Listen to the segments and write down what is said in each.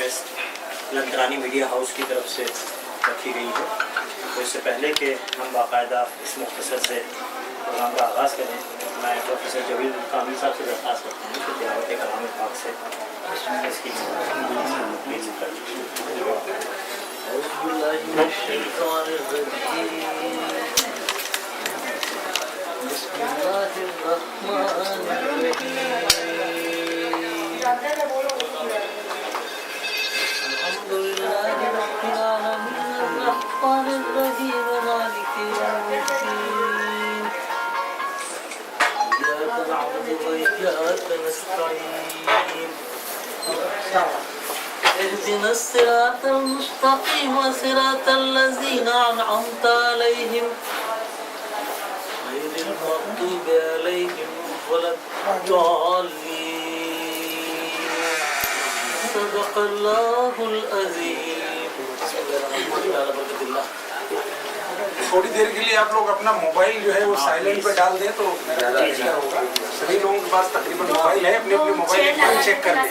نشست لندرانی media house کی طرف سے رکھی گئی ہے. تو اس سے پہلے کہ ہم باقاعدہ اس مختصر سے پروگرام کا آغاز کریں، میں پروفیسر جویل کامل صاحب سے درخواست کرتا ہوں کہ تلاوت کلام پاک سے اس کی پلیز کر بسم اللہ الرحمن الرحیم الحمد للہ رب العالمین الرحمن الرحیم مالک یوم الدین ایاک نعبد و ایاک نستعین اهدنا الصراط المستقیم صراط الذین انعمت علیہم غير المغضوب عليهم ولا الضالين. صدق الله العظيم. تھوڑی دیر کے لیے آپ لوگ اپنا موبائل جو ہے وہ سائلنٹ پہ ڈال دیں تو میرا بہتر ہوگا. سبھی لوگوں کے پاس تقریباً موبائل ہے، اپنے اپنے موبائل چیک کر لیں،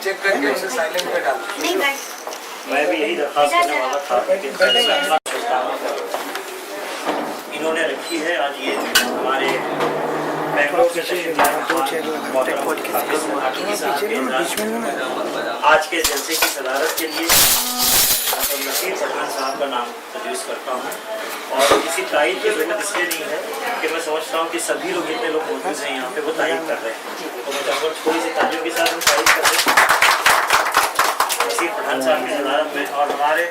چیک کر کے اسے سائلنٹ پہ ڈال دیں. میں بھی یہی درخواست کرنے والا تھا انہوں نے رکھی ہے. آج یہ ہمارے بنگلور سے آج کے جلسے کی صدارت کے لیے نصیر پٹھان صاحب کا نام تجویز کرتا ہوں. اور کسی تائید کی ضرورت اس لیے نہیں ہے کہ میں سمجھتا ہوں کہ سبھی لوگ جتنے لوگ موجود ہیں یہاں پہ وہ تائید کر رہے ہیں، تو میں چاہوں گا تھوڑی سی تعلیموں کے ساتھ ہم تائید کر دیں نصیر پٹھان صاحب کی صدارت میں. اور ہمارے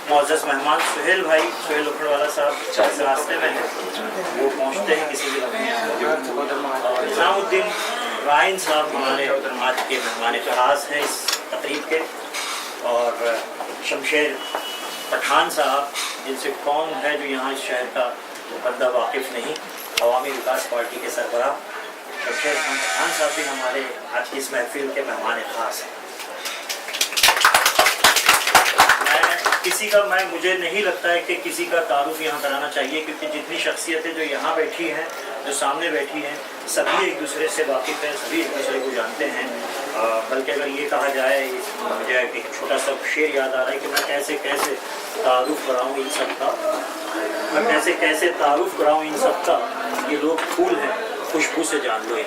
معزز مہمان سہیل بھائی، سہیل اکھڑ والا صاحب اس راستے میں ہیں، وہ پہنچتے ہیں کسی بھی لمحے. نظام الدین رائن صاحب ہمارے آج کے مہمان اعتراض ہیں اس تقریب کے، اور شمشیر پٹھان صاحب جن سے کون ہے جو یہاں اس شہر کا بندہ واقف نہیں، عوامی وکاس پارٹی کے سربراہ شمشیر پٹھان صاحب بھی ہمارے آج کی اس محفل کے مہمان خاص ہیں. کسی کا مجھے نہیں لگتا ہے کہ کسی کا تعارف یہاں کرانا چاہیے، کیونکہ جتنی شخصیتیں جو یہاں بیٹھی ہیں، جو سامنے بیٹھی ہیں، سبھی ایک دوسرے سے واقف ہیں، سبھی ایک دوسرے کو جانتے ہیں. بلکہ اگر یہ کہا جائے، مجھے ایک چھوٹا سا شعر یاد آ رہا ہے کہ میں کیسے کیسے تعارف کراؤں ان سب کا، میں کیسے کیسے تعارف کراؤں ان سب کا، یہ لوگ پھول ہیں خوشبو سے جان لو. یہ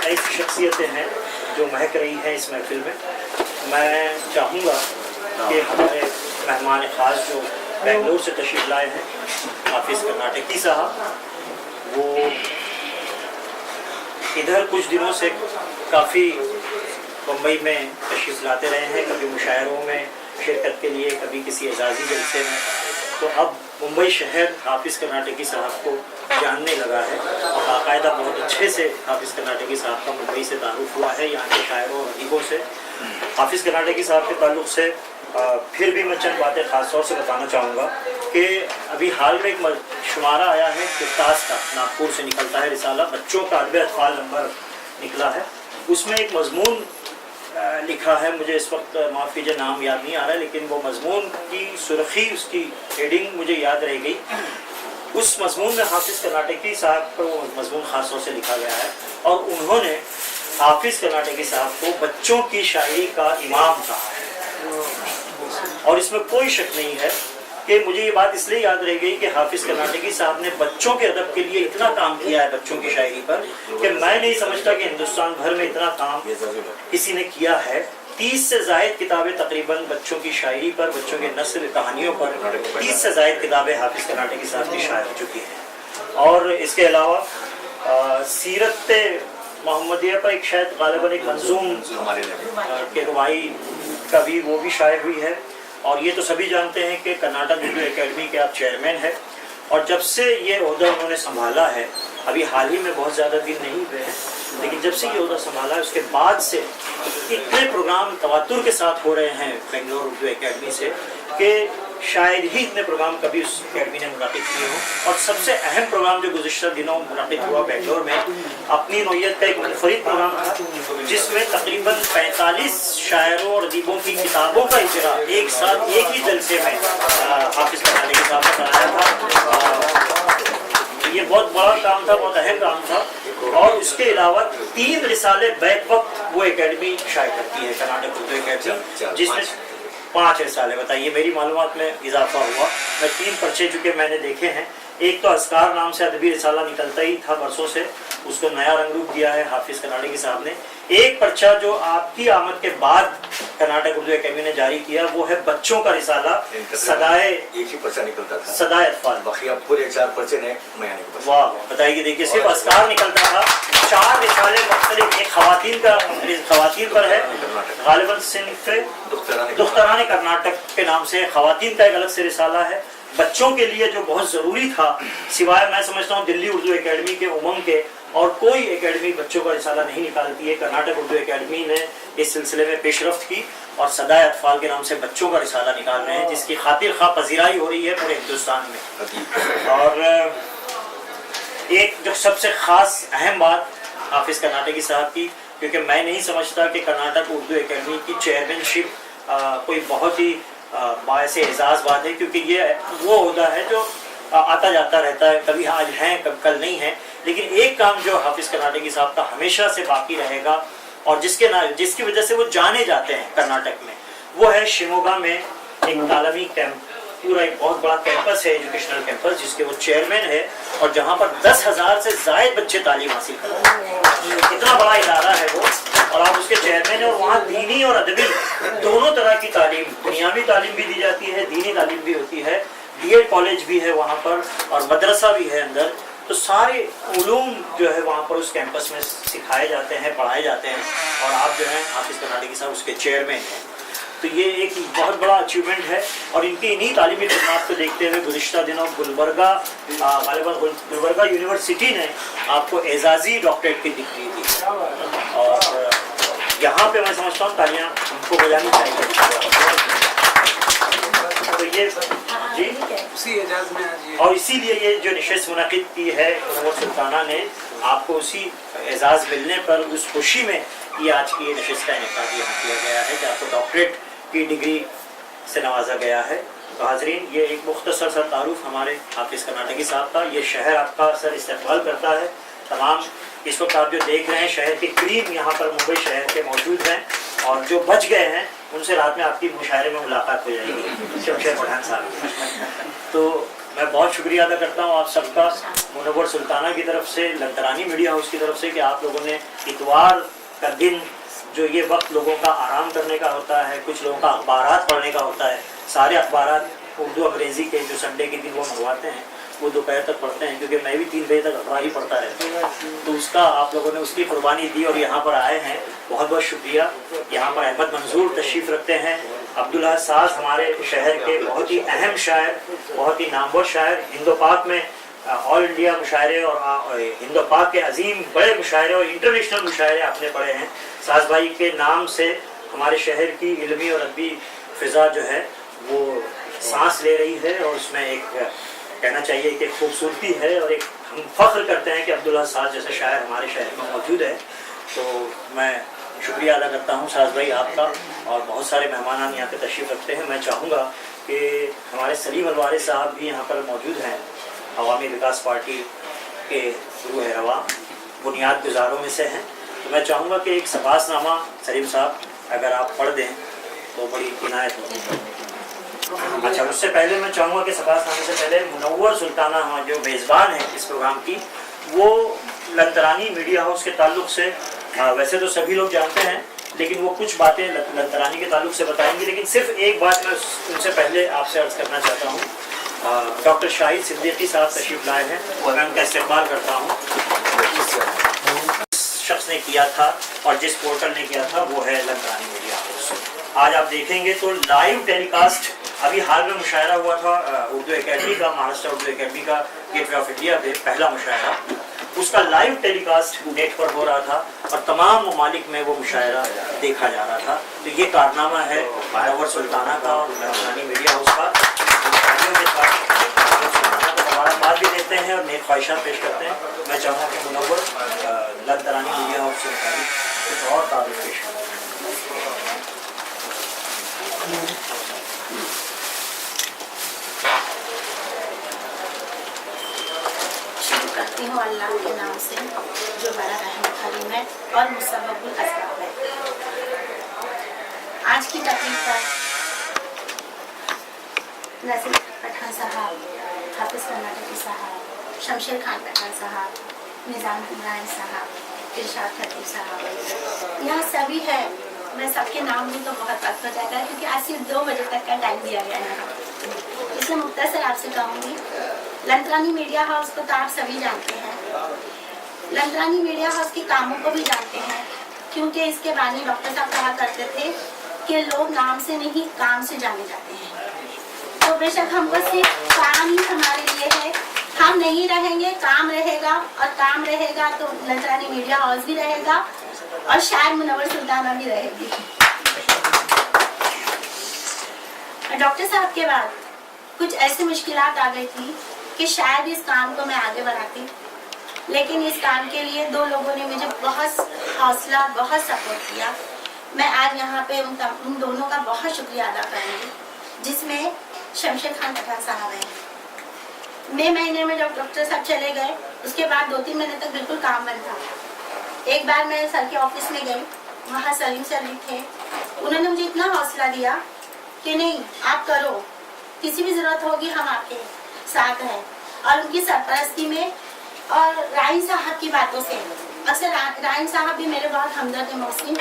ایسی شخصیتیں ہیں جو مہک رہی ہیں اس محفل میں. میں چاہوں گا کہ ہمارے مہمان خاص جو بنگلور سے تشریف لائے ہیں، حافظ کرناٹکی صاحب، وہ ادھر کچھ دنوں سے کافی ممبئی میں تشریف لاتے رہے ہیں، کبھی مشاعروں میں شرکت کے لیے، کبھی کسی اعزازی جلسے میں. تو اب ممبئی شہر حافظ کرناٹکی صاحب کو جاننے لگا ہے، اور باقاعدہ بہت اچھے سے حافظ کرناٹکی صاحب کا ممبئی سے تعارف ہوا ہے، یہاں کے شاعروں اور ادیبوں سے. حافظ کرناٹکی صاحب کے تعلق سے پھر بھی میں چند باتیں خاص طور سے بتانا چاہوں گا کہ ابھی حال میں ایک شمارہ آیا ہے کرتاس کا، ناگپور سے نکلتا ہے رسالہ، بچوں کا ادب اطفال نمبر نکلا ہے. اس میں ایک مضمون لکھا ہے، مجھے اس وقت معاف کیجیے نام یاد نہیں آ رہا ہے، لیکن وہ مضمون کی سرخی، اس کی ہیڈنگ مجھے یاد رہ گئی. اس مضمون میں حافظ کرناٹکی صاحب کو مضمون خاص طور سے لکھا گیا ہے، اور انہوں نے حافظ کرناٹکی صاحب کو بچوں کی شاعری کا امام کہا ہے. اور اس میں کوئی شک نہیں ہے کہ مجھے یہ بات اس لیے یاد رہ گئی کہ حافظ کرناٹکی صاحب نے بچوں کے ادب کے لیے اتنا کام کیا ہے بچوں کی شاعری پر، کہ میں نہیں سمجھتا کہ ہندوستان بھر میں اتنا کام کسی نے کیا ہے. 30 سے زائد کتابیں تقریباً بچوں کی شاعری پر، بچوں کے نثر کہانیوں پر 30 سے زائد کتابیں حافظ کرناٹکی صاحب کی شائع ہو چکی ہیں. اور اس کے علاوہ سیرت محمدیہ پر ایک شاید غالباً ایک منظوم کے روائی کا بھی وہ بھی شائع ہوئی ہے. اور یہ تو سبھی جانتے ہیں کہ کرناٹک اردو اکیڈمی کے آپ چیئرمین ہیں، اور جب سے یہ عہدہ انہوں نے سنبھالا ہے، ابھی حال ہی میں بہت زیادہ دن نہیں ہوئے ہیں، لیکن جب سے یہ عہدہ سنبھالا ہے اس کے بعد سے اتنے پروگرام تواتر کے ساتھ ہو رہے ہیں بنگلور اردو اکیڈمی سے کہ شاید ہی اتنے پروگرام کبھی اس اکیڈمی نے منعقد کیے ہوں. اور سب سے اہم پروگرام جو گزشتہ دنوں منعقد ہوا بنگلور میں، اپنی نوعیت کا ایک منفرد پروگرام تھا، جس میں تقریباً 45 شاعروں اور ادیبوں کی کتابوں کا اجرا ایک ساتھ ایک ہی جلسے میں حافظ کرناٹکی صاحب نے کرایا تھا. یہ بہت بڑا کام تھا، بہت اہم کام تھا. اور اس کے علاوہ 3 رسالے بیک وقت वो एकेडमी शायद करती है, कर्नाटक उर्दू एकेडमी, जिसमें 5 साल है। बताइए, मेरी मालूमात में इजाफा हुआ। मैं 3 पर्चे चुके मैंने देखे हैं। एक तो अस्कार नाम से अदबी रिसाला निकलता ही था बरसों से, उसको नया रंग रूप दिया है हाफिज कर्नाटकी साहब ने। एक पर्चा जो आपकी आमद के बाद कर्नाटक उर्दू एकेडमी ने जारी किया वो है बच्चों का रिसाला सदाए, एक ही पर्चा निकलता था, सदाए अतफाल। बाकी अब पूरे 4 पर्चे नए मयाने के। वाह, बताइए, देखिए सिर्फ अस्कार निकलता था, 4 रिसाले मुख्तलिफ। एक खवातीन का, खवातीन पर है, गालिबन सिंफ दुख्तरान कर्नाटक के नाम से खवातीन का एक अलग से रिसाला है। बच्चों के लिए जो बहुत ज़रूरी था, सिवाय मैं समझता हूँ दिल्ली उर्दू एकेडमी के उमंग के, और कोई एकेडमी बच्चों का रिसाला नहीं निकालती है। कर्नाटक उर्दू एकेडमी ने इस सिलसिले में पेशरफ्त की और सदाए अतफाल के नाम से बच्चों का रिसाला निकाल रहे हैं, जिसकी खातिर खा पजीराई हो रही है पूरे हिंदुस्तान में। और एक जो सबसे ख़ास अहम बात हाफिज़ कर्नाटकी साहब की, क्योंकि मैं नहीं समझता कि कर्नाटक उर्दू एकेडमी की चेयरमैनशिप कोई बहुत ही बायस एजाज़ बात है, क्योंकि ये वो ओहदा है जो आता जाता रहता है, कभी आज हैं कभी कल नहीं है। लेकिन एक काम जो हाफिज़ कर्नाटकी साहब का हमेशा से बाकी रहेगा और जिसकी वजह से वो जाने जाते हैं कर्नाटक में, वो है शिमोगा में एक तालीमी कैंप, पूरा एक बहुत बड़ा कैंपस है, एजुकेशनल कैंपस, जिसके वो चेयरमैन है और जहाँ पर 10,000 से ज़ायद बच्चे तालीम हासिल करते हैं। इतना बड़ा इदारा है वो, और आप उसके चेयरमैन हैं। और वहाँ दीनी और अदबी दोनों तरह की तालीम, दुनियावी तालीम भी दी जाती है, दीनी तालीम भी होती है, बीएड कॉलेज भी है वहाँ पर और मदरसा भी है अंदर। तो सारे उलूम जो है वहाँ पर उस कैंपस में सिखाए जाते हैं, पढ़ाए जाते हैं, और आप जो हैं हाफिज़ कर्नाटकी साहब उसके चेयरमैन हैं। तो ये एक बहुत बड़ा अचीवमेंट है। और इनकी इन्हीं तालीमी खिदमात को देखते हुए गुज़िश्ता दिनों गुलबर्गा यूनिवर्सिटी ने आपको एजाज़ी डॉक्टरेट की डिग्री दी, और यहाँ पे मैं समझता हूँ तालियाँ हमको बजानी चाहिए। तो ये जी उसी एजाज में आज ये, और इसीलिए ये जो नशिस्त मुनक़िद की है मुनव्वर सुल्ताना ने, आपको उसी एजाज़ मिलने पर उस खुशी में ये आज की ये नशिस्त का इनेकाद यहाँ किया गया है कि आपको डॉक्टरेट की डिग्री से नवाजा गया है। तो हाज़रीन, ये एक मुख्तसर सा तारुफ हमारे हाफिज़ कर्नाटकी साहब का। ये शहर आपका सर इस्तकबाल करता है। तमाम इस वक्त आप जो देख रहे हैं शहर के क्रीम यहाँ पर मुंबई शहर के मौजूद हैं, और जो बच गए हैं उनसे रात में आपकी मुशायरे में मुलाकात हो जाएगी शमशेर पठान साहब। तो मैं बहुत शुक्रिया अदा करता हूँ आप सबका, मुनव्वर सुल्ताना की तरफ से, लंतरानी मीडिया हाउस की तरफ से, कि आप लोगों ने इतवार का दिन, जो ये वक्त लोगों का आराम करने का होता है, कुछ लोगों का अखबारात पढ़ने का होता है, सारे अखबारात उर्दू अंग्रेज़ी के जो संडे के दिन वो मंगवाते हैं, वो दोपहर तक पढ़ते हैं, क्योंकि मैं भी 3 बजे तक अखबार ही पढ़ता रहता हूँ। तो उसका आप लोगों ने उसकी कुर्बानी दी और यहाँ पर आए हैं, बहुत बहुत शुक्रिया। यहाँ पर अहमद मंजूर तशरीफ़ रखते हैं, अब्दुल्ला साज हमारे शहर के बहुत ही अहम शायर, बहुत ही नामवर शायर, हिंदो पाक में ऑल इंडिया मुशायरे और हिंदो पाक के अजीम बड़े मुशायरे और इंटरनेशनल मुशायरे आपने पढ़े हैं। साज भाई के नाम से हमारे शहर की इल्मी और अदबी फ़िज़ा जो है वो सांस ले रही है, और उसमें एक कहना चाहिए कि खूबसूरती है, और एक हम फ़ख्र करते हैं कि अब्दुल्ला साज जैसे शायर हमारे शहर में मौजूद है। तो मैं शुक्रिया अदा करता हूँ साज भाई आपका, और बहुत सारे मेहमान यहाँ पे तशरीफ़ रखते हैं। मैं चाहूँगा कि हमारे सलीम अलवारी साहब भी यहाँ पर मौजूद हैं, अवामी विकास पार्टी के रूह रवा बुनियाद गुजारों में से हैं। तो मैं चाहूँगा कि एक सबासनामा सलीम साहब अगर आप पढ़ दें तो बड़ी इनायत होगी। अच्छा, उससे पहले मैं चाहूँगा कि सबासनामे से पहले मुनव्वर सुल्ताना हमारे जो मेज़बान है इस प्रोग्राम की, वो लंतरानी मीडिया हाउस के ताल्लुक़ से, वैसे तो सभी लोग जानते हैं, लेकिन वो कुछ बातें लंतरानी के ताल्लुक़ से बताएंगे। लेकिन सिर्फ एक बात मैं उनसे पहले आपसे अर्ज़ करना चाहता हूँ। डॉक्टर शाहिद सिद्दीकी साहब तशरीफ़ लाए हैं, और मैं उनका इस्तेमाल करता हूँ। शख्स ने किया था और जिस पोर्टल ने किया था वो है लंतरानी मीडिया हाउस। आज आप देखेंगे तो लाइव टेलीकास्ट, अभी हाल में मुशायरा हुआ था उर्दू एकेडमी का, महाराष्ट्र उर्दू एकेडमी का गेटवे ऑफ इंडिया पे पहला मुशायरा, उसका लाइव टेलीकास्ट नेट पर हो रहा था और तमाम ममालिक में वो मुशायरा देखा जा रहा था। तो ये कारनामा है मुनव्वर सुल्ताना का और लंतरानी मीडिया हाउस का। मुबारकबाद भी देते हैं और नेक ख्वाहिशात पेश करते हैं। मैं चाहूँगा कि मुनव्वर लंतरानी मीडिया हाउस से कुछ और तारीफ पेश करें। शुक्र करती हूँ अल्लाह के नाम से जो बड़ा रहमत हलीम है और मुसब्बबुल अस्बाब है। की तकलीफ पर नसीर पठान साहब, हाफिज कर्नाटकी साहब, शमशेर खान पठान साहब, निज़ाम हुमायूं साहब, इरशाद खतीब साहब, यहाँ सभी है। मैं सबके नाम लूँ तो बहुत वक्त हो जाएगा क्योंकि आज सिर्फ 2 बजे तक का टाइम दिया गया है, इसलिए मुख्तसर आपसे कहूँगी। लंतरानी मीडिया हाउस को तो आप सभी जानते हैं, लंतरानी मीडिया हाउस के कामों को भी जानते हैं, क्योंकि इसके बारे में डॉक्टर साहब कहा करते थे कि लोग नाम से नहीं काम से जाने जाते हैं। तो बेशक हमको सिर्फ काम ही हमारे लिए है, हम नहीं रहेंगे, काम रहेगा, और काम रहेगा तो लंतरानी मीडिया हाउस भी रहेगा और शायद मुनव्वर सुल्ताना भी रहेगी। डॉक्टर साहब के बाद कुछ ऐसी मुश्किलात आ गई थी कि शायद इस काम को मैं आगे बढ़ाती, लेकिन इस काम के लिए 2 लोगों ने मुझे बहुत हौसला, बहुत सपोर्ट किया। मैं आज यहाँ पे उन दोनों का बहुत शुक्रिया अदा करूँगी, जिसमें शमशेर खान पठान साहब हैं। मई महीने में जब डॉक्टर साहब चले गए, उसके बाद 2-3 महीने तक बिल्कुल काम बंद था। एक बार मैं सर के ऑफिस में गई, वहाँ सलीम सर भी थे। उन्होंने मुझे इतना हौसला दिया कि नहीं, आप करो, किसी भी ज़रूरत होगी हम आपके साथ हैं। और उनकी सरपरस्ती में और राइन साहब की बातों से, अक्सर राइन साहब भी मेरे बहुत हमदर्द मोहसिन,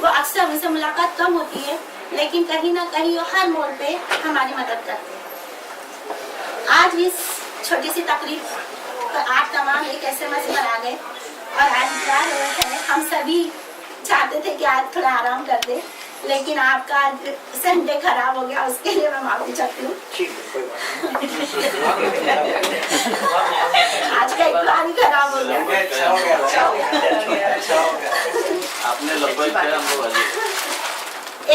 वो अक्सर उनसे मुलाकात कम होती है, लेकिन कहीं ना कहीं वो हर मोड़ पे हमारी मदद करते हैं। आज इस छोटी सी तकलीफ पर आप तमाम एक SMS पर आ गए और आज क्या है, हम सभी चाहते थे कि आज थोड़ा आराम कर दे, लेकिन आपका संडे खराब हो गया, उसके लिए मैं माफी चाहती हूँ। आज का इतवार ही खराब हो गया। आपने लगभग क्या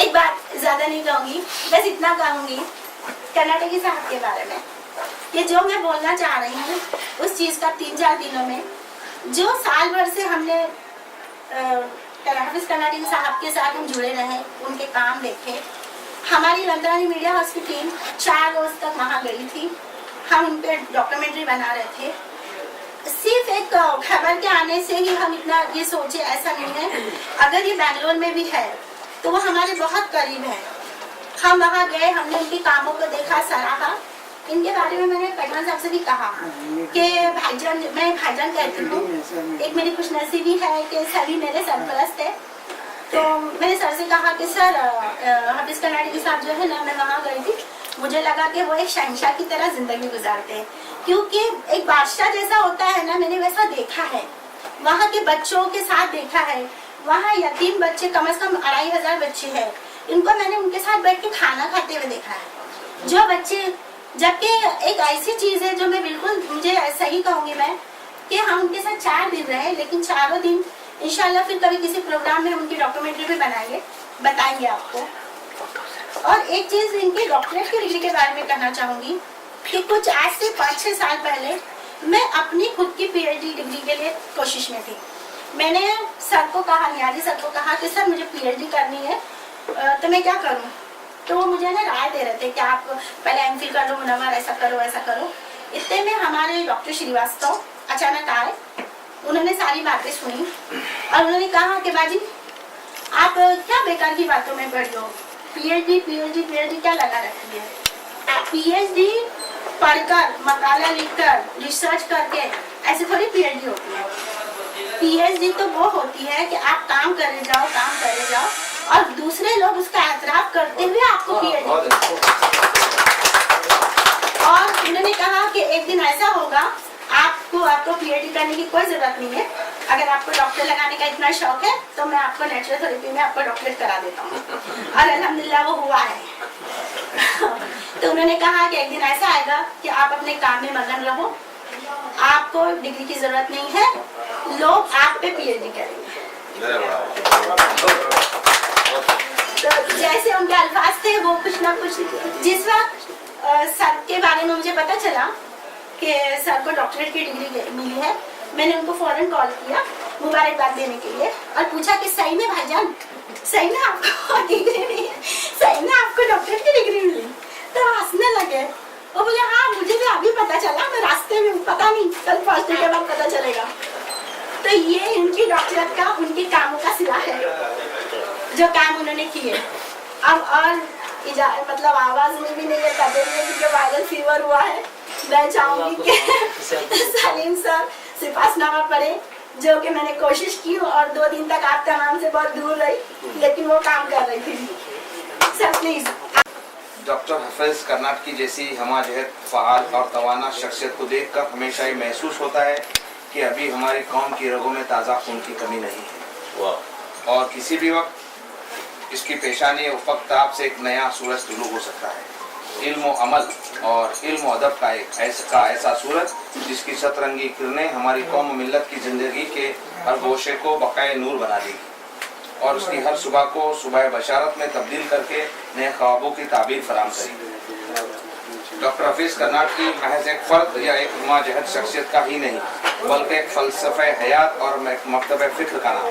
एक बात ज्यादा नहीं कहूँगी, बस इतना कहूँगी कर्नाटकी साहब के बारे में कि जो मैं बोलना चाह रही हूँ उस चीज़ का 3-4 दिनों में, जो साल भर से हमने हाफिज कर्नाटकी साहब के साथ हम जुड़े रहे, उनके काम देखे। हमारी लंतरानी मीडिया हाउस की टीम 4 रोज तक वहाँ गई थी, हम उन पर डॉक्यूमेंट्री बना रहे थे। सिर्फ एक खबर के आने से ही हम इतना ये सोचे, ऐसा नहीं है। अगर ये बैंगलोर में भी है तो वो हमारे बहुत करीब है। हम वहाँ गए, हमने उनके कामों को देखा, सराहा। इनके बारे में मैंने पठान साहब से भी कहा कि भाईजान, मैं भाईजान कहती हूँ। एक मेरी खुशनसीबी है कि सभी मेरे सरपरस्त है। तो मैंने सर से कहा कि सर, हाफिज कर्नाटकी साहब जो है ना, मैं वहाँ गई थी, मुझे लगा कि वो एक शहंशाह की तरह जिंदगी गुजारते हैं, क्योंकि एक बादशाह जैसा होता है ना, मैंने वैसा देखा है। वहाँ के बच्चों के साथ देखा है, वहाँ यतीम बच्चे कम से कम 2500 बच्चे हैं, इनको मैंने उनके साथ बैठ के खाना खाते हुए देखा है। जो बच्चे, जबकि एक ऐसी चीज़ है जो मैं बिल्कुल, मुझे सही कहूँगी मैं, कि हम उनके साथ 4 दिन रहे, लेकिन 4 दिन इंशाल्लाह फिर कभी किसी प्रोग्राम में उनकी डॉक्यूमेंट्री भी बनाएंगे, बताएंगे आपको। और एक चीज़ इनकी डॉक्टरेट की डिग्री के बारे में कहना चाहूँगी कि कुछ आज से 5-6 साल पहले मैं अपनी खुद की PhD डिग्री के लिए कोशिश में थी। मैंने सर को कहा, नियाजी सर को कहा कि सर मुझे PhD करनी है, तो मैं क्या करूँ? तो वो मुझे ना राय दे रहे थे कि आप पहले MPhil कर लो मुनव्वर, ऐसा करो ऐसा करो। इतने में हमारे डॉक्टर श्रीवास्तव अचानक आए, उन्होंने सारी बातें सुनी और उन्होंने कहा कि बाजी आप क्या बेकार की बातों में पढ़ लो, PhD क्या लगा रखी है? PhD पढ़कर, मकाला लिखकर, रिसर्च करके ऐसे थोड़ी PhD होती है। PhD तो वो होती है कि आप काम करे जाओ और दूसरे लोग उसका एतराफ करते हुए आपको PhD। और उन्होंने कहा कि एक दिन ऐसा होगा, आपको PhD करने की कोई जरूरत नहीं है। अगर आपको डॉक्टर लगाने का इतना शौक है तो मैं आपको नेचुरोपैथी में आपको डॉक्टरेट करा देता हूँ। और अल्हम्दुलिल्लाह वो हुआ है। तो उन्होंने कहा कि एक दिन ऐसा आएगा कि आप अपने काम में मगन रहो, आपको डिग्री की जरूरत नहीं है, लोग आप पे PhD करेंगे। तो जैसे उनके अल्फाज थे वो कुछ ना कुछ, जिस वक्त सर के बारे में मुझे पता चला कि सर को डॉक्टरेट की डिग्री मिली है, मैंने उनको फौरन कॉल किया मुबारकबाद देने के लिए और पूछा कि सही में भाईजान, सही में आपको डिग्री मिली, सही में आपको डॉक्टरेट की डिग्री मिली? तो हंसने लगे। वो बोले हाँ मुझे भी अभी पता चला, मैं रास्ते में, पता नहीं कल पहुंचने के बाद पता चलेगा। तो ये इनकी डॉक्टरेट का, उनके कामों का सिला है जो काम उन्होंने किए। अब और मतलब आवाज में भी नहीं है, तबीयत में क्योंकि वायरल फीवर हुआ है। मैं चाहूंगी कि सलीम सर सिपासनामा पढ़े, जो कि मैंने कोशिश की और 2 दिन तक आप तमाम से बहुत दूर रही, लेकिन वो काम कर रही थी। Sir please. Doctor Hafeez Karnataki जैसी हमाजहत फ़ाल और तवाना शख्सियत को देखकर हमेशा ये महसूस होता है कि अभी हमारी कौम की रगों में ताज़ा खून की कमी नहीं है, और किसी भी वक्त इसकी पेशानी उफ़क़ से एक नया सूरज तुलू हो सकता है। इल्म व अमल और इल्म व अदब का एक ऐसा सूरज जिसकी सतरंगी किरणें हमारी कौम व मिल्लत की ज़िंदगी के हर गोशे को बक़ाए नूर बना देगी और उसकी हर सुबह को सुबह बशारत में तब्दील करके नए ख्वाबों की ताबीर फराम करेगी। डॉक्टर हफीज कर्नाटकी महज एक फर्द या एक हमाजहत शख्सियत का ही नहीं, बल्कि एक फ़लसफ़े हयात और मकतब फ़िक्र का नाम।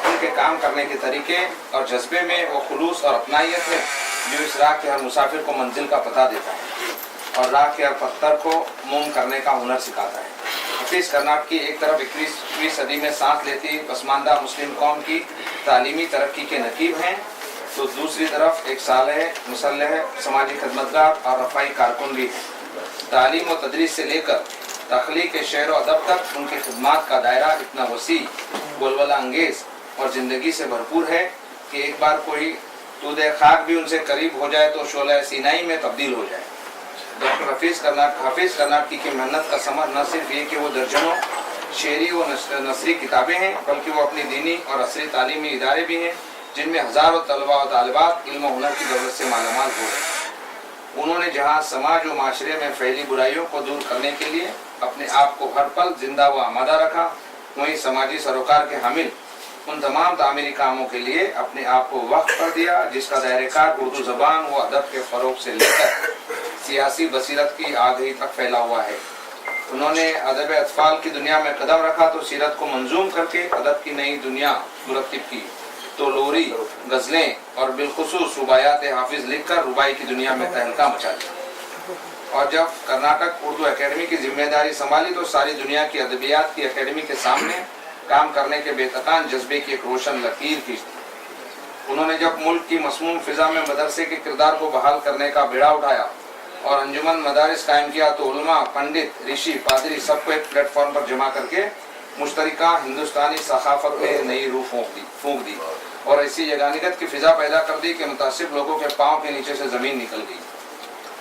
उनके काम करने के तरीके और जज्बे में वो खुलूस और अपनाइयत है जो इस राह के हर मुसाफिर को मंजिल का पता देता है और राह के हर पत्थर को मोम करने का हुनर सिखाता है। हफीज कर्नाटकी एक तरफ 21वीं सदी में सांस लेती पसमानदा मुस्लिम कौम की तालीमी तरक्की के नकीब हैं, तो दूसरी तरफ एक सालेह मुसल्लह समाजी खदमतगार और रफ़ाई कारकुन भी हैं। तालीम व तदरीस से लेकर तख्लीक शेर व अदब तक उनकी खिदमात का दायरा इतना वसी, बोलबला अंगेज़ और ज़िंदगी से भरपूर है कि एक बार कोई दूधे खाक भी उनसे करीब हो जाए तो शोला सीनाई में तब्दील हो जाए। डॉक्टर हफीज कर्नाटकी की मेहनत का समर न सिर्फ ये कि वो दर्जनों शेरी व नसरी किताबें हैं, बल्कि वो अपनी दीनी और असरी तालीमी इदारे भी हैं जिनमें हज़ारों तलबा व तालिबात इल्म व हुनर की दौलत से मालामाल हो रहे हैं। उन्होंने जहाँ समाज व माशरे में फैली बुराइयों को दूर करने के लिए अपने आप को हर पल जिंदा व आमादा रखा, वहीं समाजी सरोकार के हामिल उन तमाम तामीरी कामों के लिए अपने आप को वक्फ कर दिया जिसका दायरेकार उर्दू ज़बान व अदब के फ़रोग से लेकर सियासी बसीरत की आगही तक फैला हुआ है। उन्होंने अदब अतफाल की दुनिया में कदम रखा तो सीरत को मंजूम करके अदब की नई दुनिया मुरतब की, तो लोरी, गज़लें और बिलखुसूस रुबायात हाफिज लिखकर रुबाई की दुनिया में तहलका मचा दिया। और जब कर्नाटक उर्दू एकेडमी की जिम्मेदारी संभाली तो सारी दुनिया की अदबियात की एकेडमी के सामने काम करने के बेतकान जज्बे की एक रोशन लकीर खींच दी। उन्होंने जब मुल्क की मसमूम फिजा में मदरसे के किरदार को बहाल करने का बेड़ा उठाया और अंजुमन मदारिस कायम किया तो उलमा, पंडित, ऋषि, पादरी सबको एक प्लेटफॉर्म पर जमा करके मुश्तरका हिंदुस्तानी सखाफत में नई रूह फूंक दी और ऐसी यगानिगत की फिजा पैदा कर दी कि मुतासिब लोगों के पाँव के नीचे से ज़मीन निकल गई।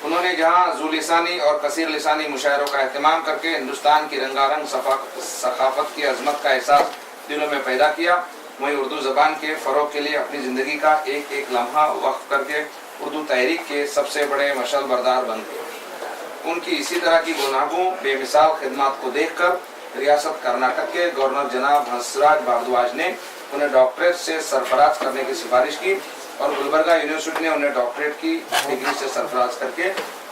उन्होंने जहाँ ज़ुलिसानी और कसीर लिसानी मुशायरों का एहतमाम करके हिंदुस्तान की रंगारंग सखाफत की अजमत का एहसास दिलों में पैदा किया, वहीं उर्दू ज़बान के फ़रोग के लिए अपनी ज़िंदगी का एक एक लम्हा वक्फ करके उर्दू तहरीक के सबसे बड़े मशल बरदार बन गए। उनकी इसी तरह की गुनाहों बेमिसाल खिदमत को देखकर रियासत कर्नाटक के गवर्नर जनाब हंसराज भारद्वाज ने उन्हें डॉक्टरेट से सरफराज करने की सिफारिश की और गुलबर्गा यूनिवर्सिटी ने उन्हें डॉक्टरेट की डिग्री से सरफराज करके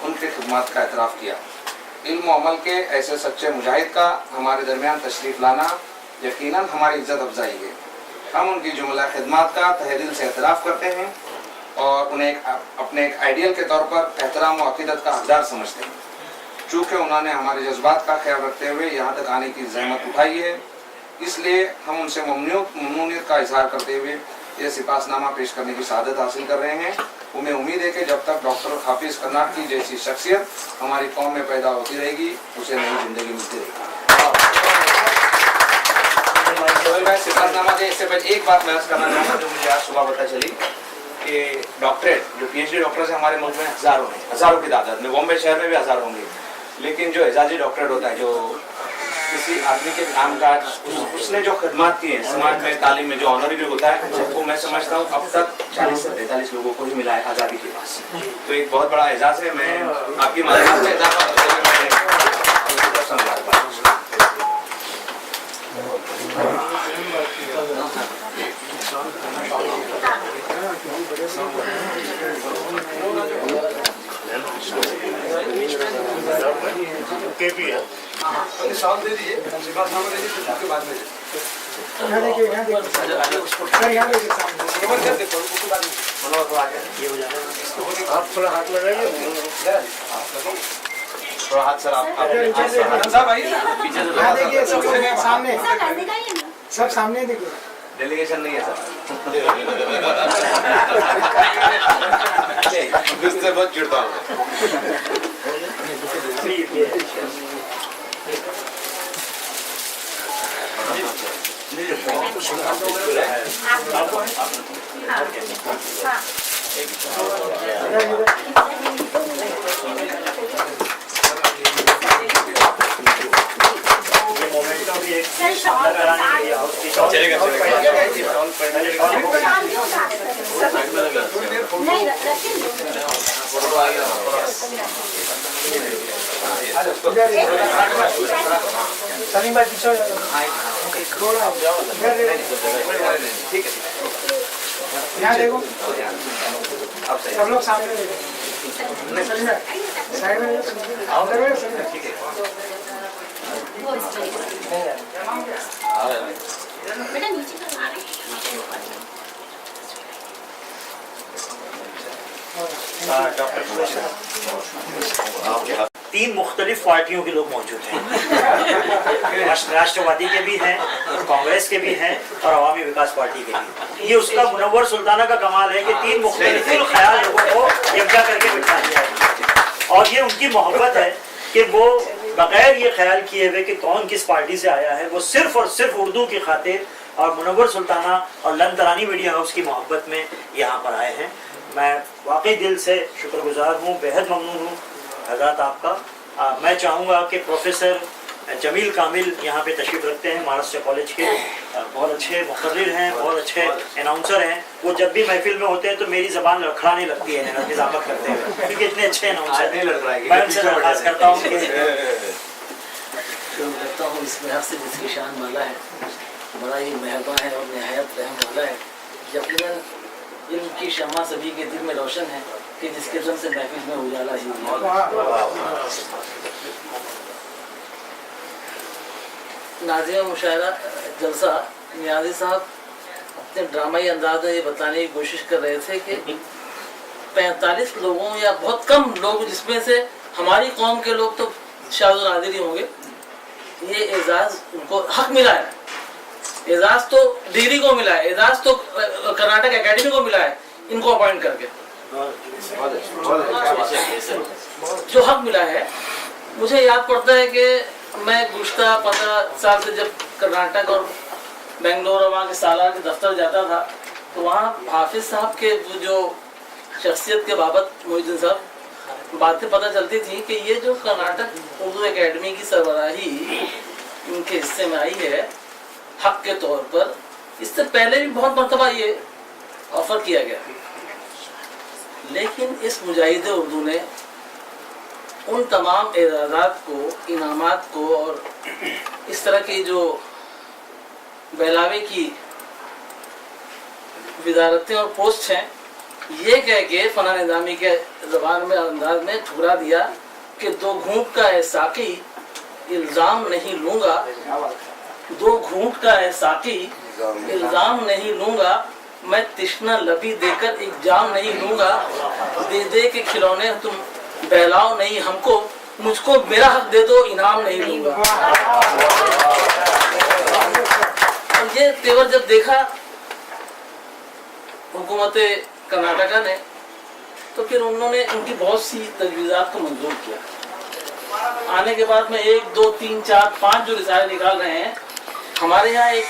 उनके खिदमत का एतराफ़ किया। इल्म व अमल के ऐसे सच्चे मुजाहिद का हमारे दरमियान तशरीफ़ लाना यकीनन हमारी इज्जत अफजाई है। हम उनकी जुमला खिदमत का तहे दिल से एतराफ़ करते हैं और उन्हें अपने एक आइडियल के तौर पर एहतराम व अक़ीदत का हक़दार समझते हैं। चूँकि उन्होंने हमारे जज्बात का ख्याल रखते हुए यहाँ तक आने की ज़हमत उठाई है, इसलिए हम उनसे ममनूनियत का इजहार करते हुए ये सिपासनामा पेश करने की सआदत हासिल कर रहे हैं। उन्हें उम्मीद है कि जब तक डॉक्टर हफीज कर्नाटकी जैसी शख्सियत हमारी कौम में पैदा होती रहेगी, उसे नई जिंदगी मिलती रहेगी। सिपासनामा दे इससे पहले एक बात मैं करना चाहूँगा जो मुझे आज सुबह पता चली कि डॉक्टरेट जो PhD डॉक्टर्स हमारे मुल्क में हज़ारों की तादाद में, बॉम्बे शहर में भी हज़ारों होंगे, लेकिन जो एजाजी डॉक्टरेट होता है, जो किसी आदमी के काम काज उसने जो खिदमत की है समाज में, तालीम में, जो ऑनरेबल होता है, वो मैं समझता हूँ अब तक 40 से 45 लोगों को ही मिला है आज़ादी के पास। तो एक बहुत बड़ा एजाज़ है। मैं आपकी मालूमात में इजाफा करते हुए साल दे दीजिए, सिपासनामा दे दीजिए, उसके बाद में यहाँ देखिए, यहाँ देखिए सर, यहाँ देखिए सामने देखो उसके बाद ये हो जाएगा। आप थोड़ा हाथ लगाइए, थोड़ा हाथ सर आप साहब आइए ना, पीछे से यहाँ देखिए, सब सामने, सर नजदीक आइए ना। सब सामने देखिए। डेलीगेशन नहीं है सर। इनसे बहुत चिढ़ता हूँ चलेगा सलीम भाई पीछे ठीक है यहाँ देखो सब लोग सामने देखो सलीम भाई साइड में ठीक है बेटा नीचे तीन मुख्तलिफ पार्टियों के लोग मौजूद हैं। राष्ट्रवादी के भी हैं, कांग्रेस के भी हैं और अवामी विकास पार्टी के भी। ये उसका मुनव्वर सुल्ताना का कमाल है कि तीन मुख्तलिफ ख्याल लोगों को यकजा करके बिठा दिया है। और ये उनकी मोहब्बत है कि वो बगैर ये ख्याल किए हुए कि कौन किस पार्टी से आया है, वो सिर्फ और सिर्फ उर्दू की खातिर और मुनव्वर सुल्ताना और लन तरानी मीडिया हाउस की मोहब्बत में यहाँ पर आए हैं। मैं वाकई दिल से शुक्रगुजार हूँ, बेहद ममनून हूँ हज़रत आपका। मैं चाहूँगा कि प्रोफेसर जमील कामिल यहाँ पे तशरीफ़ रखते हैं, महाराष्ट्र कॉलेज के बहुत अच्छे मुक़र्रिर हैं, बहुत अच्छे अनाउंसर हैं। वो जब भी महफिल में होते हैं तो मेरी ज़बान लड़खड़ाने लगती है निज़ामत करते हुए, क्योंकि इतने अच्छे अनाउंसर हैं। मैं उनसे दरख्वास्त करता हूँ कि लगता हूँ इस महफ़िल से जिसकी शान माला है, बड़ा ही मेहरबान है और नहायत रहम वाला है। यकीनन इनकी शमा सभी के दिल में रोशन है कि जिसके दम से महफिल में उजाला ही नाज़िम मुशायरा जलसा नियाज़ी साहब अपने ड्रामाई अंदाज में ये बताने की कोशिश कर रहे थे कि 45 लोगों या बहुत कम लोग, जिसमें से हमारी कौम के लोग तो शायद नाज़िर ही होंगे, ये एजाज़ उनको हक मिला है। एजाज़ तो डिग्री को मिला है, एजाज़ तो कर्नाटक एकेडमी को मिला है इनको अपॉइंट करके, जो हक मिला है। मुझे याद पड़ता है कि मैं गुज़श्ता 15 साल से जब कर्नाटक और बेंगलोर और वहाँ के सालार के दफ्तर जाता था तो वहाँ हाफिज़ साहब के जो शख्सियत के बाबत मोहिउद्दीन साहब बातें पता चलती थी कि ये जो कर्नाटक उर्दू एकेडमी की सरबराही इनके हिस्से में आई है हक के तौर पर, इससे पहले भी बहुत मरतबा ये ऑफर किया गया, लेकिन इस मुजाहिद उर्दू ने उन तमाम एजाज़ात को, इनामात को और इस तरह की जो बहलावे की विदारतें और पोस्ट हैं, ये कह के फना निज़ामी के ज़बान में अंदाज में ठुकरा दिया कि दो घूंट का है साकी इल्ज़ाम नहीं लूँगा, दो घूंट का है साकी इल्ज़ाम नहीं लूँगा, मैं तिश्ना लबी देकर एक जाम नहीं लूँगा, दे दे के खिलौने तुम बहलाओ नहीं हमको, मुझको मेरा हक दे दो इनाम नहीं लूँगा। और ये तेवर जब देखा हुकूमत कर्नाटका ने तो फिर उन्होंने उनकी बहुत सी तजवीज़ात को मंजूर किया। आने के बाद में 1, 2, 3, 4, 5 जो रिसाले निकाल रहे हैं, हमारे यहाँ एक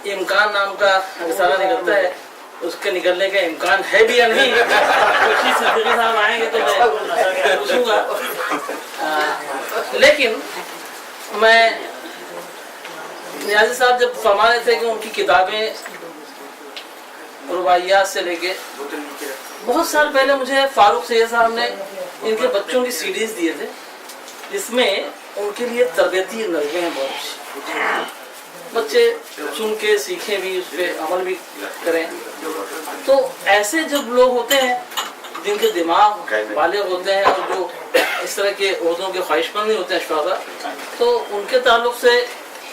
इम्कान नाम का रिसाला निकलता है, उसके निकलने का इम्कान है भी या नहीं, सिद्दीकी साहब आएंगे तो मैं पूछूंगा। लेकिन मैं नियाज़ी साहब जब फरमा रहे थे कि उनकी किताबें रुबाइयात से लेके, बहुत साल पहले मुझे फारूक सैयद साहब ने इनके बच्चों की सीडीज दिए थे, जिसमें उनके लिए तरबियती नज़में हैं, बहुत बच्चे सुन के सीखें भी, उस पर अमल भी करें। तो ऐसे जब लोग होते हैं जिनके दिमाग वाले होते हैं और जो इस तरह के ओहदों के ख्वाहिशमंद नहीं होते हैं अशफाक़ा, तो उनके ताल्लुक से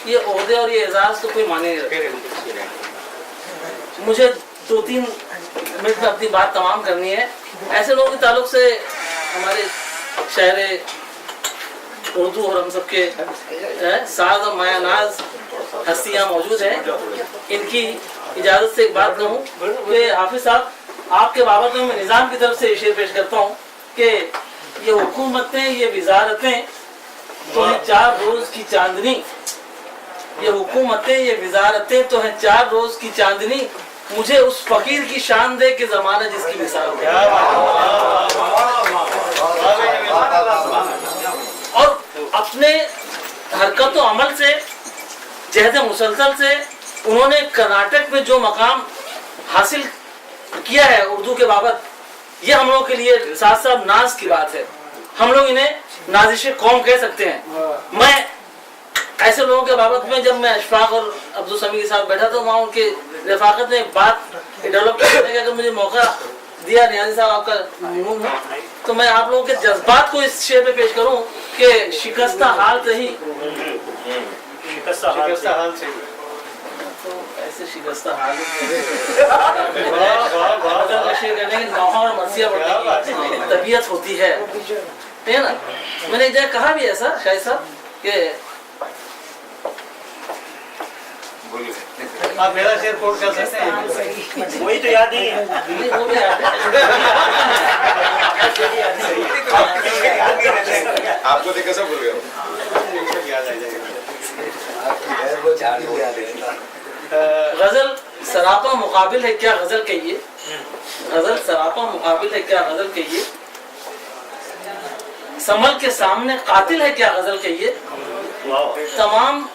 ये ओहदे और ये एजाज़ तो कोई माने नहीं रखते। मुझे 2-3 मिनट में अपनी बात तमाम करनी है। ऐसे लोगों के ताल्लुक से हमारे शहर उर्दू और हम सबके साज और मायानाज हस्तियाँ मौजूद हैं। इनकी इजाज़त से एक बात कहूँ कि हाफिज़ साहब आपके बाबत में मैं निज़ाम की तरफ से ये शेर पेश करता हूँ कि ये हुकूमतें, ये वजारतें तो हैं 4 रोज की चांदनी, ये हुकूमतें, ये वजारतें तो हैं 4 रोज की चांदनी, मुझे उस फकीर की शान दे के ज़माना जिसकी मिसाल है। और अपने हरकत व अमल से, जहद मुसलसल से उन्होंने कर्नाटक में जो मकाम हासिल किया है उर्दू के बाबत, ये हम लोगों के लिए साथ साथ नाज की बात है। हम लोग इन्हें नाजिश कौम कह सकते हैं। मैं ऐसे लोगों के बाबत में, जब मैं अशफाक और अब्दुल समी के साथ बैठा था, वहाँ उनके रफाकत में एक बात डेवलप करने का अगर मुझे मौका दिया नियाज़ी साहब, आपका ममनून है, तो मैं आप लोगों के जज्बात को इस शेर में पेश करूं कि शिकस्ता हाल से ही, शिकस्ता हाल से तो ऐसे शिकस्ता हाल और मर्सिया बढ़ने की तबीयत होती है ना। मैंने एक जगह कहा भी ऐसा शायद साहब कि आप मेरा शेर कोट कर सकते हैं, वही तो याद नहीं है। नहीं, वो भी याद है। आपको देख कैसे भूल गया? गजल सरापा मुकाबिल है क्या गजल कहिए, गजल सरापा मुकाबिल है क्या गजल कहिए, समल के सामने कातिल है क्या गजल कहिए, तमाम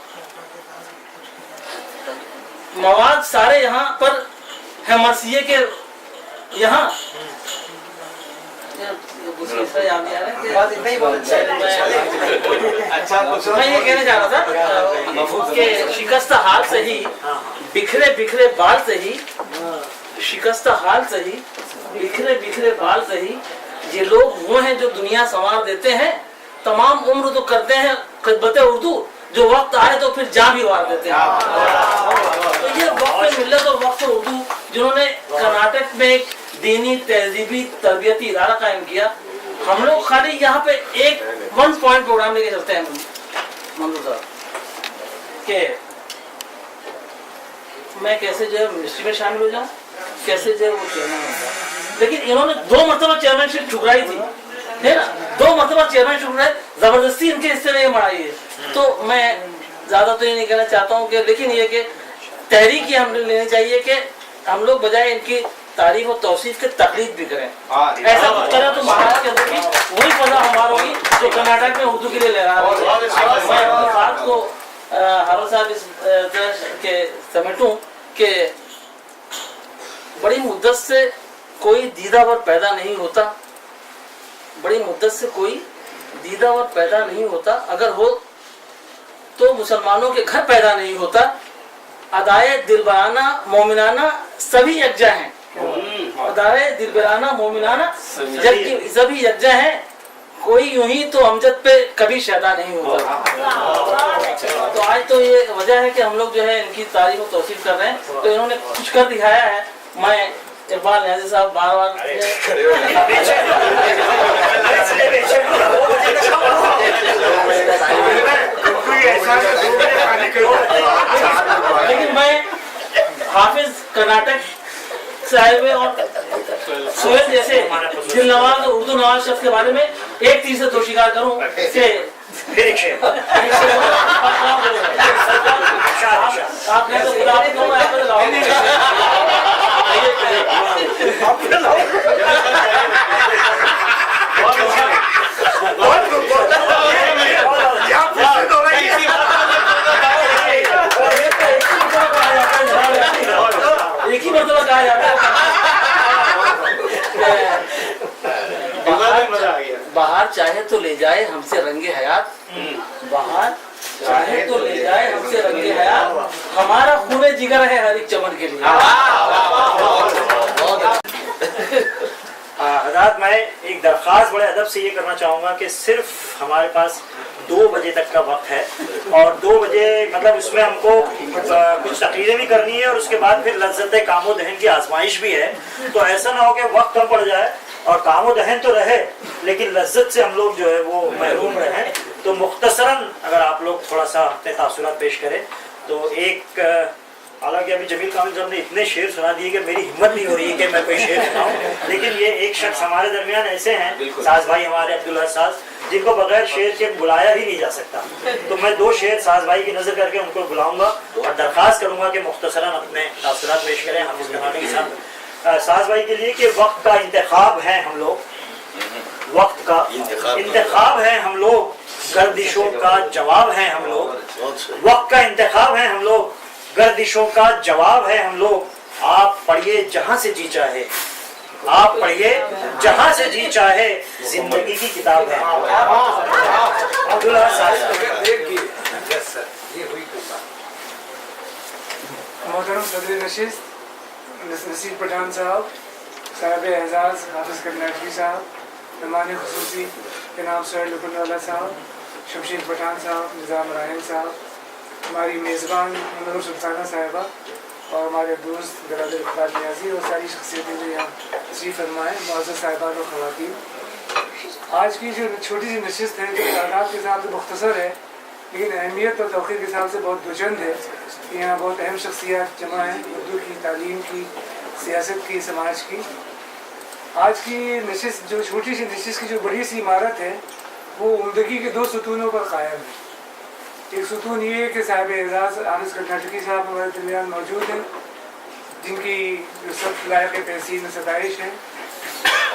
मवाद सारे यहाँ पर है मरसिये के यहाँ। मैं ये कहने जा रहा था कि शिकस्ता हाल से ही, बिखरे बिखरे बाल से ही, शिकस्ता हाल से ही, बिखरे बिखरे बाल से ही, ये लोग वो हैं जो दुनिया संवार देते हैं, तमाम उम्र तो करते हैं खिदमत उर्दू, जो वक्त आए तो फिर जान भी वार देते हैं। तो ये वक्त मिल्लत और वक्त उर्दू जिन्होंने कर्नाटक में एक दीनी तहजीबी तरबियती इदारा कायम किया, हम लोग खाली यहाँ पे एक 1 पॉइंट प्रोग्राम लेके चलते हैं मंजूर साहब के मैं कैसे जो है मिनिस्ट्री में शामिल हो जाऊँ, कैसे जो है वो चेयरमैन हो जाऊँ। लेकिन इन्होंने 2 मरतबा चेयरमैनशिप ठुकराई थी, है ना, 2 मरतबा चेयरमैनशिप ठुकराई, जबरदस्ती इनके हिस्से में ये मढ़ाई है। तो मैं ज्यादा तो ये नहीं कहना चाहता हूँ कि, लेकिन ये कि तहरीक ये हमें लेनी चाहिए कि हम लोग बजाय इनकी तारीफ और तौसीफ के तकलीफ भी करें। ऐसा कुछ करें तो महाराष्ट्र के अंदर भी वही फजा हमारा होगी जो कर्नाटक में उर्दू के लिए ले रहा है। मैं अपनी बात को हारो साहब इस के समेटूं कि बड़ी मुद्दत से कोई दीदावर पैदा नहीं होता, बड़ी मुद्दत से कोई दीदावर पैदा नहीं होता, अगर हो तो मुसलमानों के घर पैदा नहीं होता, अदाए दिलबराना मोमिनाना सभी यकजा हैं, अदाए दिलबराना मोमिनाना जबकि सभी यकजा हैं, कोई यूं ही तो अमजद पे कभी शैतान नहीं होता। तो आज तो ये वजह है कि हम लोग जो है इनकी तारीफ और तौसीफ कर रहे हैं, तो इन्होंने कुछ कर दिखाया है। मैं इकबाल नियाज़ी साहब बार बार लेकिन मैं हाफिज कर्नाटक से आए हुए और सोहेल जैसे दिल नवाज और उर्दू नवाज शख्स के बारे में एक चीज से तो स्वीकार करूं कि आप कहें तो गुलाब को मैं आपको एक ही मतलब कहा जाता है। बाहर चाहे तो ले जाए हमसे रंगे हयात, बाहर चाहे तो ले जाए हमसे रंगे हयात, हमारा खूने जिगर है हर एक चमन के लिए। हज़रात, मैं एक दरख्वास्त बड़े अदब से ये करना चाहूँगा कि सिर्फ हमारे पास 2 बजे तक का वक्त है और 2 बजे मतलब उसमें हमको कुछ तकरीरें भी करनी है और उसके बाद फिर लज्जत कामो दहन की आजमाइश भी है। तो ऐसा ना हो कि वक्त कम पड़ जाए और कामो दहन तो रहे लेकिन लज्जत से हम लोग जो है वो महरूम रहें। तो मुख्तसरन अगर आप लोग थोड़ा सा अपने तासुरात पेश करें तो एक حالانکہ ابھی جمیل کامل صاحب نے اتنے شعر سنا دیے کہ میری ہمت نہیں ہو رہی ہے کہ میں کوئی شعر سناؤں، لیکن یہ ایک شخص ہمارے درمیان ایسے ہیں ساز بھائی ہمارے عبداللہ ساز، جن کو بغیر شعر کے بلایا ہی نہیں جا سکتا. تو میں 2 شعر ساز بھائی کی نظر کر کے ان کو بلاؤں گا اور درخواست کروں گا کہ مختصراً اپنے تاثرات پیش کریں حافظ کناٹی کے ساتھ. ساز بھائی کے لیے کہ وقت کا انتخاب ہے ہم لوگ، وقت کا انتخاب ہے ہم لوگ، گردشوں کا جواب ہے ہم لوگ، وقت کا انتخاب ہے ہم لوگ، گردشوں کا جواب ہے ہم لوگ. آپ پڑھیے جہاں سے جی چاہے، آپ پڑھیے جہاں سے جی چاہے، زندگی کی کتاب ہے. عبداللہ محترم صدر نشست نصیر پٹھان صاحب، صاحب اعزاز حافظ کناٹی صاحب، مہمان خصوصی جناب سہیل لکن والا صاحب، شمشیر پٹھان صاحب، نظام رائن صاحب، ہماری میزبان منور سلطانہ صاحبہ اور ہمارے دوست برادر اقبال نیازی اور ساری شخصیتیں جو یہاں تشریف فرما ہیں، معزز صاحبان و خواتین. آج کی جو چھوٹی سی نشست ہے جو تعداد کے حساب سے مختصر ہے لیکن اہمیت اور توقیر کے حساب سے بہت دوچند ہے. یہاں بہت اہم شخصیات جمع ہیں، اردو کی، تعلیم کی، سیاست کی، سماج کی. آج کی نشست جو چھوٹی سی نشست کی جو بڑی سی عمارت ہے وہ عمدگی کے 2 ستونوں پر قائم ہے. ایک ستون یہ ہے کہ صاحب اعزاز حافظ کناٹی صاحب ہمارے درمیان موجود ہیں جن کی جو سب لائق تحسین ستائش ہے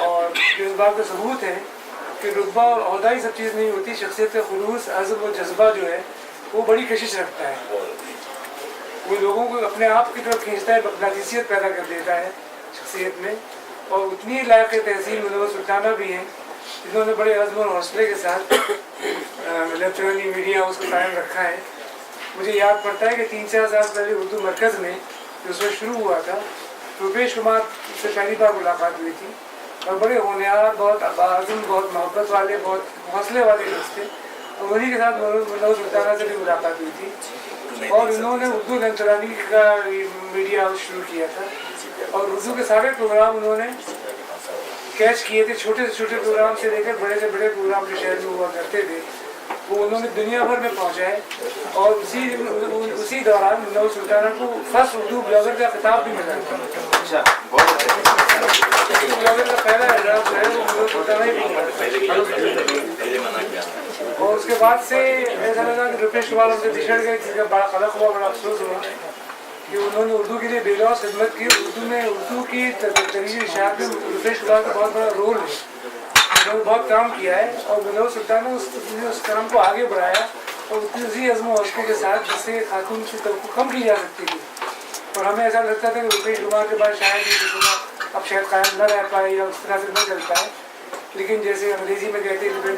اور جو اس بات کا ثبوت ہے کہ رتبہ اور عہدہ ہی سب چیز نہیں ہوتی، شخصیت کا خلوص، عزم و جذبہ جو ہے وہ بڑی کشش رکھتا ہے. وہ لوگوں کو اپنے آپ کی طرف کھینچتا ہے، مقناطیسیت پیدا کر دیتا ہے شخصیت میں. اور اتنی لائق تحسین منور سلطانہ بھی ہیں جنہوں نے بڑے عزم اور حوصلے کے ساتھ الیکٹرانک میڈیا ہاؤس کو قائم رکھا ہے. مجھے یاد پڑتا ہے کہ 3-4 سال پہلے اردو مرکز میں جو اس وقت شروع ہوا تھا روپیش کمار سے پہلی بار ملاقات ہوئی تھی اور بڑے ہونہار، بہت عزم، بہت محبت والے، بہت حوصلے والے شخص تھے اور انہیں کے ساتھ منور سلطانہ سے بھی ملاقات ہوئی تھی اور انہوں نے اردو الیکٹرانک کا میڈیا ہاؤس شروع کیا تھا اور اردو کے سارے پروگرام انہوں نے کیچ کیے تھے. چھوٹے سے چھوٹے پروگرام سے لے کر بڑے سے بڑے پروگرام جو شہر میں ہوا کرتے تھے وہ انہوں نے دنیا بھر میں پہنچائے اور اسی دوران منور سلطانہ کو فرسٹ اردو بلاگر کا خطاب بھی ملا تھا. بلاگر کا پہلا اعزاز جو ہے وہ منور سلطانہ ہی اور اس کے بعد سے ایسا لگا کہ روپیش کمار ان سے بچھڑ گئے جس کا بڑا قلق ہوا، بڑا افسوس ہوا کہ انہوں نے اردو کے لیے بے لوث خدمت کی. اردو کی تحریر اشاعت میں روپیش کمار کا بہت بڑا رول ہے، انہوں نے بہت کام کیا ہے اور منور سلطانہ نے اس کام کو آگے بڑھایا اور اسی عزم و حوصلے کے ساتھ جس سے خاتون کی توقع کم کی جا سکتی تھی. اور ہمیں ایسا لگتا تھا کہ روپیش کمار کے بعد شاید یہ صوبہ اب شاید قائم نہ رہ پائے یا اس طرح سے نہ چل پائے، لیکن جیسے انگریزی میں کہتے ہیں اگر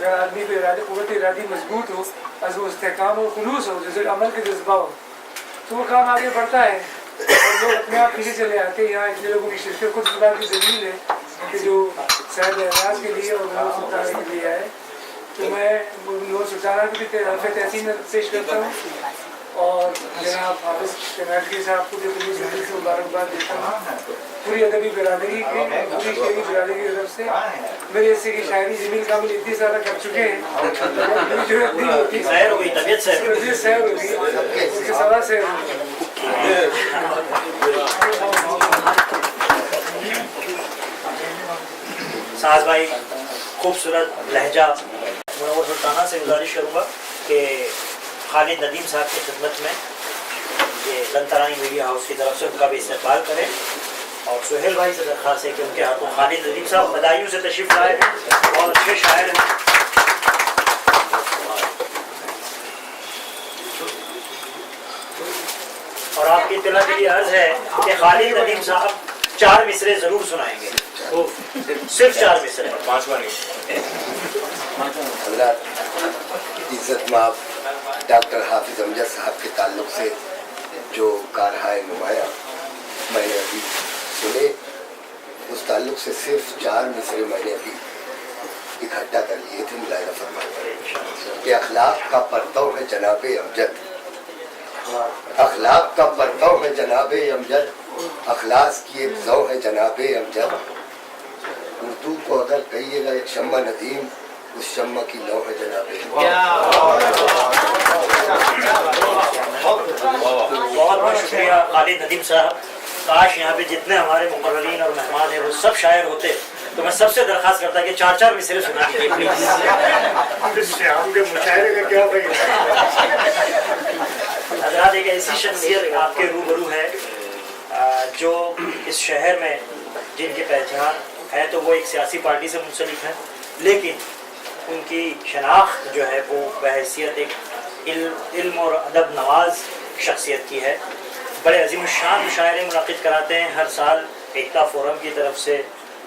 آدمی کو ارادی قوت ارادی مضبوط ہو، عزم و استحکام اور خلوص ہو، جیسے عمل کے جذبہ ہو تو وہ کام آگے بڑھتا ہے اور لوگ اپنے آپ پیچھے چلے آتے ہیں. یہاں اتنے لوگوں کی شرکت خود خدا کی دلیل ہے کہ جو صاحب اعزاز کے لیے اور منور سلطانہ کے لیے آئے. تو میں منور سلطانہ کی بھی حرف تحسین پیش کرتا ہوں اور جناب حافظ کناٹی صاحب کو جو دل سے مبارکباد دیتا ہوں. پوری ادبی برادری کی، پوری شعری برادری کی طرف سے میرے حصے کی شاعری جمیل کامل اتنی سارا کر چکے ہیں سیر ہو گئی، طبیعت سیر ہو گئی، اس کے سوا سیر ہو گئی. ساز بھائی خوبصورت لہجہ. منور سلطانہ سے گزارش کروں گا کہ خالد ندیم صاحب کی خدمت میں یہ لنترانی میڈیا ہاؤس کی طرف سے ان کا بھی استقبال کریں اور سہیل بھائی سے درخواست ہے کہ ان کے ہاتھوں خالد ندیم صاحب مدائیوں سے تشریف لائے ہیں، بہت اچھے شاعر ہیں. اور آپ کی اطلاع کے لیے عرض ہے کہ خالد ندیم صاحب 4 مصرے ضرور سنائیں گے، صرف 4 مصرے، 5واں نہیں. حضرات عزت مآب ڈاکٹر حافظ امجد صاحب کے تعلق سے جو کارہائے نمایاں میں نے ابھی سنے، اس تعلق سے صرف 4 مصرے میں نے ابھی اکٹھا کر لیے تھے. ملاحظہ فرمائیں کہ اخلاق کا پرتو ہے جناب امجد، اخلاق کا پرتو ہے جناب امجد، اخلاص کی ایک ذو ہے جناب امجد. اردو کو اگر کہیے گا ایک شمع ندیم उस शम्मा की लौ है जनाबे। बहुत बहुत शुक्रिया खालिद नदीम साहब। काश यहाँ पे जितने हमारे मुकर्ररीन और मेहमान हैं वो सब शायर होते तो मैं सबसे दरख्वास्त करता कि 4-4 मिसरे सुना दीजिए। शाम के मुशायरे का क्या हज़रात, एक ऐसी शख्सियत आपके रूबरू है जो इस शहर में जिनकी पहचान है तो वो एक सियासी पार्टी से मुंसलिक है, लेकिन उनकी शनाख्त जो है वो बहैसियत एक इल्म और अदब नवाज शख्सियत की है। बड़े अजीम शान मुशायरे मुनक़िद कराते हैं हर साल एकता फोरम की तरफ से,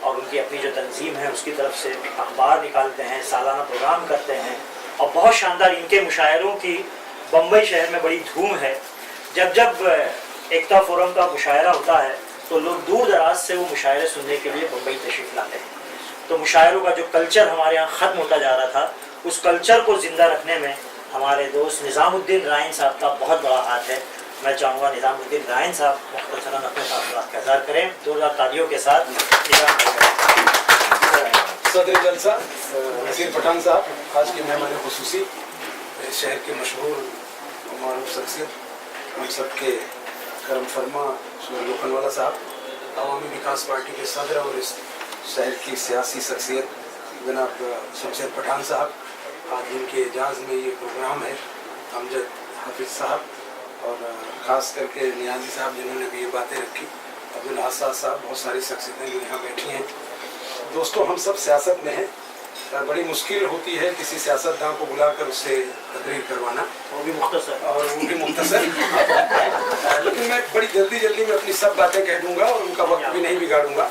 और उनकी अपनी जो तंजीम है उसकी तरफ से अखबार निकालते हैं, सालाना प्रोग्राम करते हैं, और बहुत शानदार इनके मुशायरों की बम्बई शहर में बड़ी धूम है। जब जब एकता फोरम का मुशायरा होता है तो लोग दूर दराज से वो मुशायरे सुनने के लिए बम्बई तशरीफ़ लाते हैं। तो मुशायरों का जो कल्चर हमारे यहाँ ख़त्म होता जा रहा था, उस कल्चर को ज़िंदा रखने में हमारे दोस्त निज़ामुद्दीन राइन साहब का बहुत बड़ा हाथ है। मैं चाहूँगा निज़ामुद्दीन राइन साहब मुख्तसरन अपने तासुरात का इज़हार करें 2000 तालियों के साथ। सदर जलसा नसीर पठान साहब, आज के मेहमान खुसूसी, शहर के मशहूर और मारूफ शख्सियत, हम सब के करम फरमा लोखंडवाला साहब, अवामी विकास पार्टी के सदर और इस शहर की सियासी शख्सियत जनाब शमशेर पठान साहब, आज इनके एजाज़ में ये प्रोग्राम है, अमजद हाफिज़ साहब और ख़ास करके नियाजी साहब जिन्होंने भी ये बातें रखी, अब्दुल हसन साहब, बहुत सारी शख्सियतें जो यहाँ बैठी हैं। दोस्तों, हम सब सियासत में हैं, बड़ी मुश्किल होती है किसी सियासतदान को बुलाकर उससे तकरीर करवाना, वो भी मुख्तसर और वो भी मुख्तसर लेकिन मैं बड़ी जल्दी में अपनी सब बातें कह दूंगा और उनका वक्त भी नहीं बिगाड़ूंगा।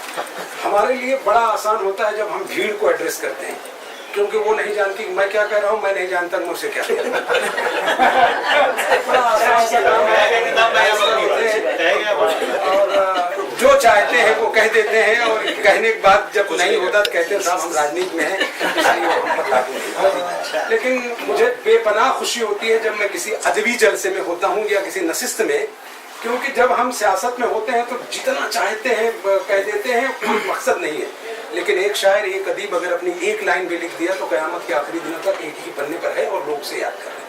हमारे लिए बड़ा आसान होता है जब हम भीड़ को एड्रेस करते हैं, क्योंकि वो नहीं जानती मैं क्या कह रहा हूँ, मैं नहीं जानता मुझसे क्या कह रहा हूँ। बड़ा आसान सा काम है और जो चाहते हैं वो कह देते हैं, और कहने के बाद जब नहीं होता तो कहते हैं साहब हम राजनीति में हैं, इसलिए हम बता दूँ। लेकिन मुझे बेपनाह खुशी होती है जब मैं किसी अदबी जलसे में होता हूँ या किसी नशिस्त में, क्योंकि जब हम सियासत में होते हैं तो जितना चाहते हैं कह देते हैं, कोई मकसद नहीं है। लेकिन एक शायर, एक अदीब अगर अपनी एक लाइन भी लिख दिया तो क़यामत के आखिरी दिनों तक एक ही पन्ने पर है और लोग से याद कर रहे हैं।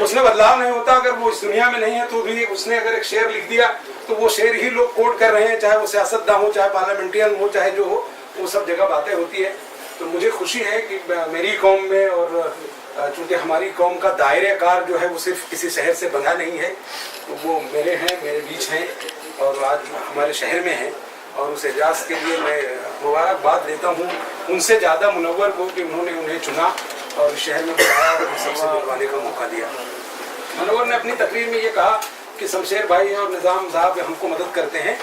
उसमें बदलाव नहीं होता। अगर वो इस दुनिया में नहीं है तो भी उसने अगर एक शेर लिख दिया तो वो शेर ही लोग कोट कर रहे हैं, चाहे वो सियासतदान हो, चाहे पार्लियामेंटियन हो, चाहे जो हो, वो सब जगह बातें होती है। तो मुझे खुशी है कि मेरी कौम में, और चूँकि हमारी कौम का दायरे कार जो है वो सिर्फ किसी शहर से बंधा नहीं है, तो वो मेरे हैं, मेरे बीच हैं और आज हमारे शहर में हैं, और उस एजाज़ के लिए मैं मुबारकबाद देता हूँ उनसे ज़्यादा मुनव्वर को कि उन्होंने उन्हें चुना और शहर में बुलाया और सबसे मिलवाने का मौका दिया। मुनव्वर ने अपनी तकरीर में ये कहा कि शमशेर भाई और निज़ाम साहब हमको मदद करते हैं,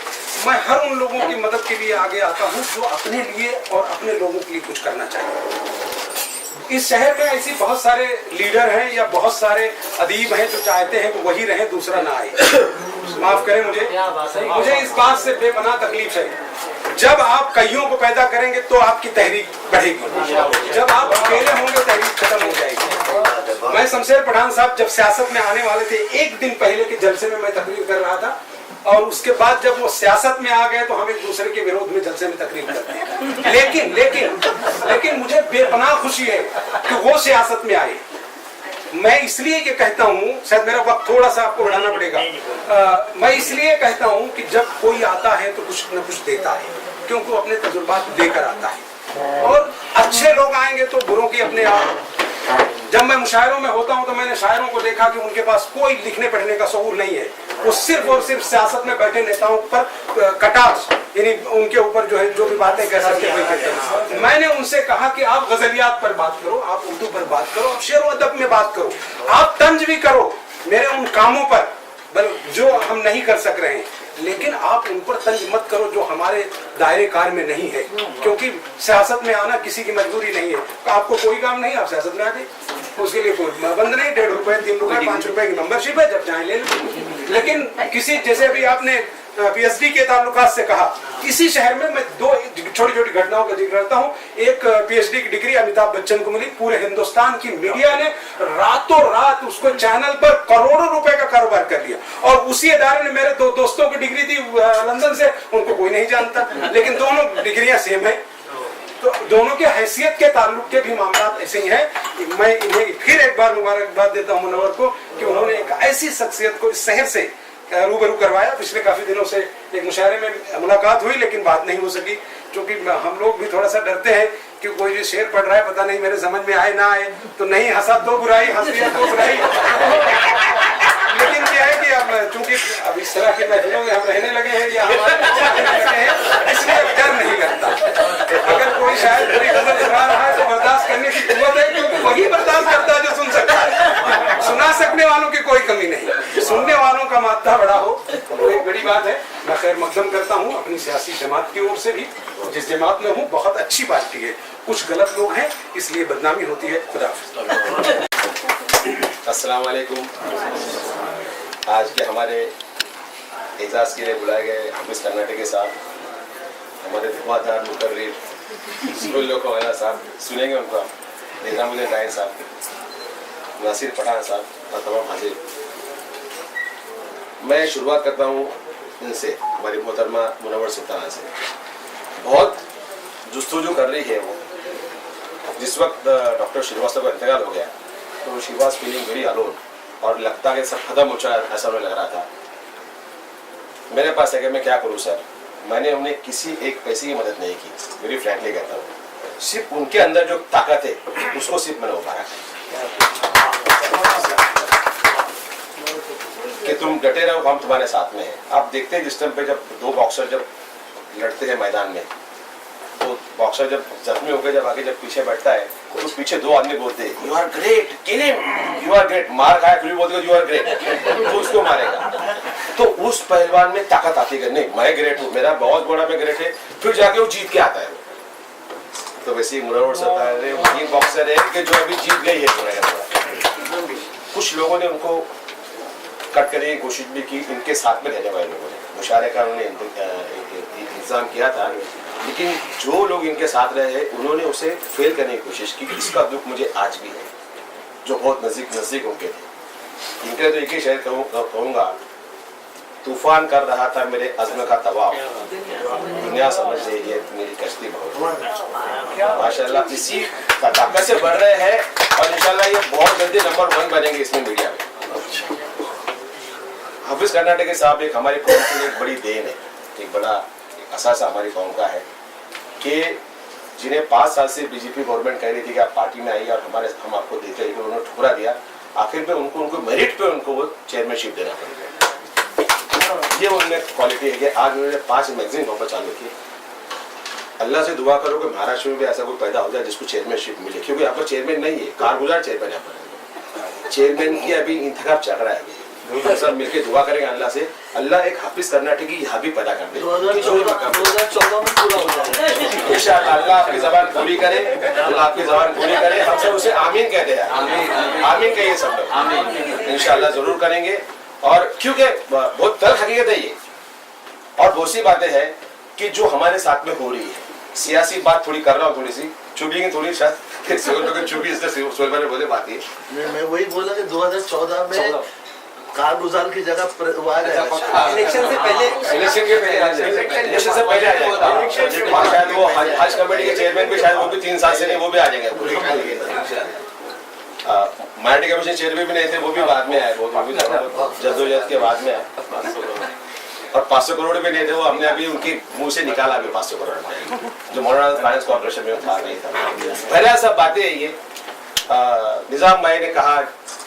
मैं हर उन लोगों की मदद के लिए आगे आता हूँ जो अपने लिए और अपने लोगों के लिए कुछ करना चाहिए। इस शहर में ऐसी बहुत सारे लीडर हैं या बहुत सारे अदीब हैं जो चाहते हैं कि वही रहे, दूसरा ना आए। माफ करें मुझे इस बात से बेपनाह तकलीफ है। जब आप कईयों को पैदा करेंगे तो आपकी तहरीक बढ़ेगी, जब आप अकेले होंगे तहरीक खत्म हो जाएगी। मैं शमशेर पठान साहब जब सियासत में आने वाले थे, एक दिन पहले के जलसे में मैं तकरीर कर रहा था, और उसके बाद जब वो सियासत में आ गए तो हम एक दूसरे के विरोध में जलसे में तकरीर करते हैं। लेकिन मुझे बेपनाह खुशी है कि वो सियासत में आए। मैं इसलिए ये कहता हूँ, शायद मेरा वक्त थोड़ा सा आपको बढ़ाना पड़ेगा, मैं इसलिए कहता हूँ कि जब कोई आता है तो कुछ न कुछ देता है, क्योंकि वो अपने तजुर्बात देकर आता है, और अच्छे लोग आएंगे तो बुरों की अपने आप। जब मैं मुशायरों में होता हूं तो मैंने शायरों को देखा कि उनके पास कोई लिखने पढ़ने का शऊर नहीं है, वो सिर्फ और सिर्फ सियासत में बैठे नेताओं पर कटाक्ष, यानी उनके ऊपर जो है जो भी बातें कह सकते हैं वही कहते हैं। मैंने उनसे कहा कि आप गजलियात पर बात करो, आप उर्दू पर बात करो, आप शेर व अदब में बात करो, आप तंज भी करो मेरे उन कामों पर जो हम नहीं कर सक रहे हैं, लेकिन आप उन पर तंज मत करो जो हमारे दायरे कार में नहीं है, क्योंकि सियासत में आना किसी की मजबूरी नहीं है। आपको कोई काम नहीं, आप सियासत में आ जाए, उसके लिए कोई बंद नहीं, 1.5 रुपए 3 रुपए 5 रुपए की मेंबरशिप है, जब चाहे ले लो। लेकिन किसी, जैसे अभी आपने पीएचडी के ताल्लुकात से कहा, इसी शहर में मैं 2 छोटी छोटी घटनाओं का जिक्र करता हूँ। एक पीएचडी की डिग्री अमिताभ बच्चन को मिली, पूरे हिंदुस्तान की मीडिया ने रातों रात उसको चैनल पर करोड़ों रुपए का कारोबार कर लिया, और उसी अदारे ने मेरे 2 दोस्तों की डिग्री थी लंदन से, उनको कोई नहीं जानता, लेकिन दोनों डिग्रियां सेम है। तो दोनों के हैसियत के ताल्लुक के भी मामला ऐसे ही हैं। मैं इन्हें फिर एक बार मुबारकबाद देता हूँ मुनव्वर को कि उन्होंने एक ऐसी शख्सियत को इस शहर से रूबरू करवाया। पिछले काफ़ी दिनों से एक मुशायरे में मुलाकात हुई लेकिन बात नहीं हो सकी, क्योंकि हम लोग भी थोड़ा सा डरते हैं कि कोई भी शेर पढ़ रहा है पता नहीं मेरे समझ में आए ना आए, तो नहीं हंसा तो बुराई, हंस दिया तो बुराई। लेकिन क्या है कि अब चूंकि अब इस तरह की महफिलों में हम रहने लगे हैं या हमारे लगे हैं, इसलिए अब डर नहीं लगता। अगर कोई शायद बुरी गजल सुना रहा है तो बर्दाश्त करने की कुव्वत है, क्योंकि वही बर्दाश्त करता है जो सुन सकता है। सुना सकने वालों की कोई कमी नहीं, सुनने वालों का मात्रा बड़ा हो तो एक बड़ी बात है। मैं खैर मकदम करता हूँ अपनी सियासी जमात की ओर से भी, जिस जमात में हूँ बहुत अच्छी पार्टी है, कुछ गलत लोग हैं इसलिए बदनामी होती है। खुदा हाफिज़। अस्सलाम वालेकुम। आज के हमारे एजाज़ के लिए बुलाए गए हाफिज़ कर्नाटकी साहब, हमारे धुआंधार मुकर्रिर स्कूल को वाला साहब, सुनेंगे उनको निज़ामुद्दीन राय साहब, नासिर पठान साहब और तमाम हाजिर। मैं शुरुआत करता हूँ इनसे, हमारी मोहतरमा मुनव्वर सुल्ताना से। बहुत जुस्तजू कर रही है वो। जिस वक्त डॉक्टर श्रीवास्तव का इंतकाल हो गया तो she was feeling very alone और लगता है सब खत्म हो चुका, ऐसा उन्हें लग रहा था। मेरे पास है कि मैं क्या करूँ सर, मैंने उन्हें किसी एक पैसे की मदद नहीं की, वेरी फ्रैंकली कहता हूँ। सिर्फ उनके अंदर जो ताकत है उसको सिर्फ मैंने उभारा कि तुम डटे रहो, हम तुम्हारे साथ में हैं। आप देखते हैं जिस टाइम पे जब दो बॉक्सर जब लड़ते हैं मैदान में, तो बॉक्सर जब जख्मी होकर जब आगे जब पीछे बैठता है तो पीछे दो आदमी बोलते हैं you are great, kill him, you are great. मार खाया फिर भी बोलते यू आर ग्रेट, तो उसको मारेगा। तो उस पहलवान में ताकत आती है, नहीं मैं ग्रेट हूँ, मेरा बहुत बड़ा मैं ग्रेट है, फिर जाके वो जीत के आता है। तो वैसे ही मुनव्वर सुल्ताना ये बॉक्सर है कि जो अभी जीत गई है। कुछ लोगों ने उनको कट करने की कोशिश भी की, इनके साथ में रहने वाले लोगों ने मुशायरे का उन्होंने इंतजाम किया था, लेकिन जो लोग इनके साथ रहे हैं उन्होंने उसे फेल करने की कोशिश की। इसका दुख मुझे आज भी है, जो बहुत नजदीक उनके थे। इनके तो एक ही शेर कहूँगा, तूफान कर रहा था मेरे अज़्म का तवाफ, दुनिया समझ रही है मेरी कश्ती बहुत। माशाल्लाह इसी ताकत से बढ़ रहे हैं और इंशाल्लाह ये बहुत जल्दी नंबर 1 बनेंगे इसमें मीडिया में। हाफिज़ कर्नाटकी साहब एक हमारी कौम के लिए एक बड़ी देन है, एक बड़ा असासा हमारी कौम का है कि जिन्हें 5 साल से बीजेपी गवर्नमेंट कह रही थी कि आप पार्टी में आइए और हम आपको देते हैं, उन्होंने ठुकरा दिया। आखिर में उनको मेरिट पे उनको वो चेयरमैनशिप देना पड़ेगा। ये उनमें क्वालिटी है कि आज उन्होंने 5 मैगजीन वहाँ पर चालू की। अल्लाह से दुआ करो कि महाराष्ट्र में भी ऐसा कोई पैदा हो जाए जिसको चेयरमैनशिप मिले, क्योंकि यहाँ पर चेयरमैन नहीं है, कारगुजार चेयरमैन यहाँ पर। चेयरमैन की अभी इंतखाब चल रहा है, हम सब मिलके दुआ करेंगे अल्लाह से, अल्लाह एक हाफिज़ कर्नाटकी यहाँ भी पैदा कर दे। 2014 में पूरा हो जाएगा इंशाअल्लाह। अल्लाह आपकी ज़बान पूरी करे, अल्लाह आपकी ज़बान पूरी करे। हम सब उसे आमीन कहते हैं, आमीन कहिए सब लोग, इंशाअल्लाह ज़रूर करेंगे। और क्योंकि बहुत तल्ख हकीकत है ये, और बहुत सी बातें हैं कि जो हमारे साथ में हो रही है। सियासी बात थोड़ी कर रहा हूँ, थोड़ी सी चुभेंगे, थोड़ी शायद चुभी, इसलिए सोलभा ने बोले बात ही। मैं वही बोला कि 2014 में कारगुजार की जगह इलेक्शन से पहले आ जाएगा। शायद वो हज कमेटी के चेयरमैन भी शायद वो भी 3 साल से नहीं, वो भी आ जाएंगे। माइनॉरिटी कमीशन चेयरमैन भी नहीं थे, वो भी बाद में आए, वो भी जद्दोजहद के बाद में आए। और 500 करोड़ भी नहीं थे, वो हमने अभी उनके मुंह से निकाला अभी 500 करोड़ जो मौलाना फाइनेंस कॉर्पोरेशन में था नहीं था। पहले सब बातें ये निजाम भाई ने कहा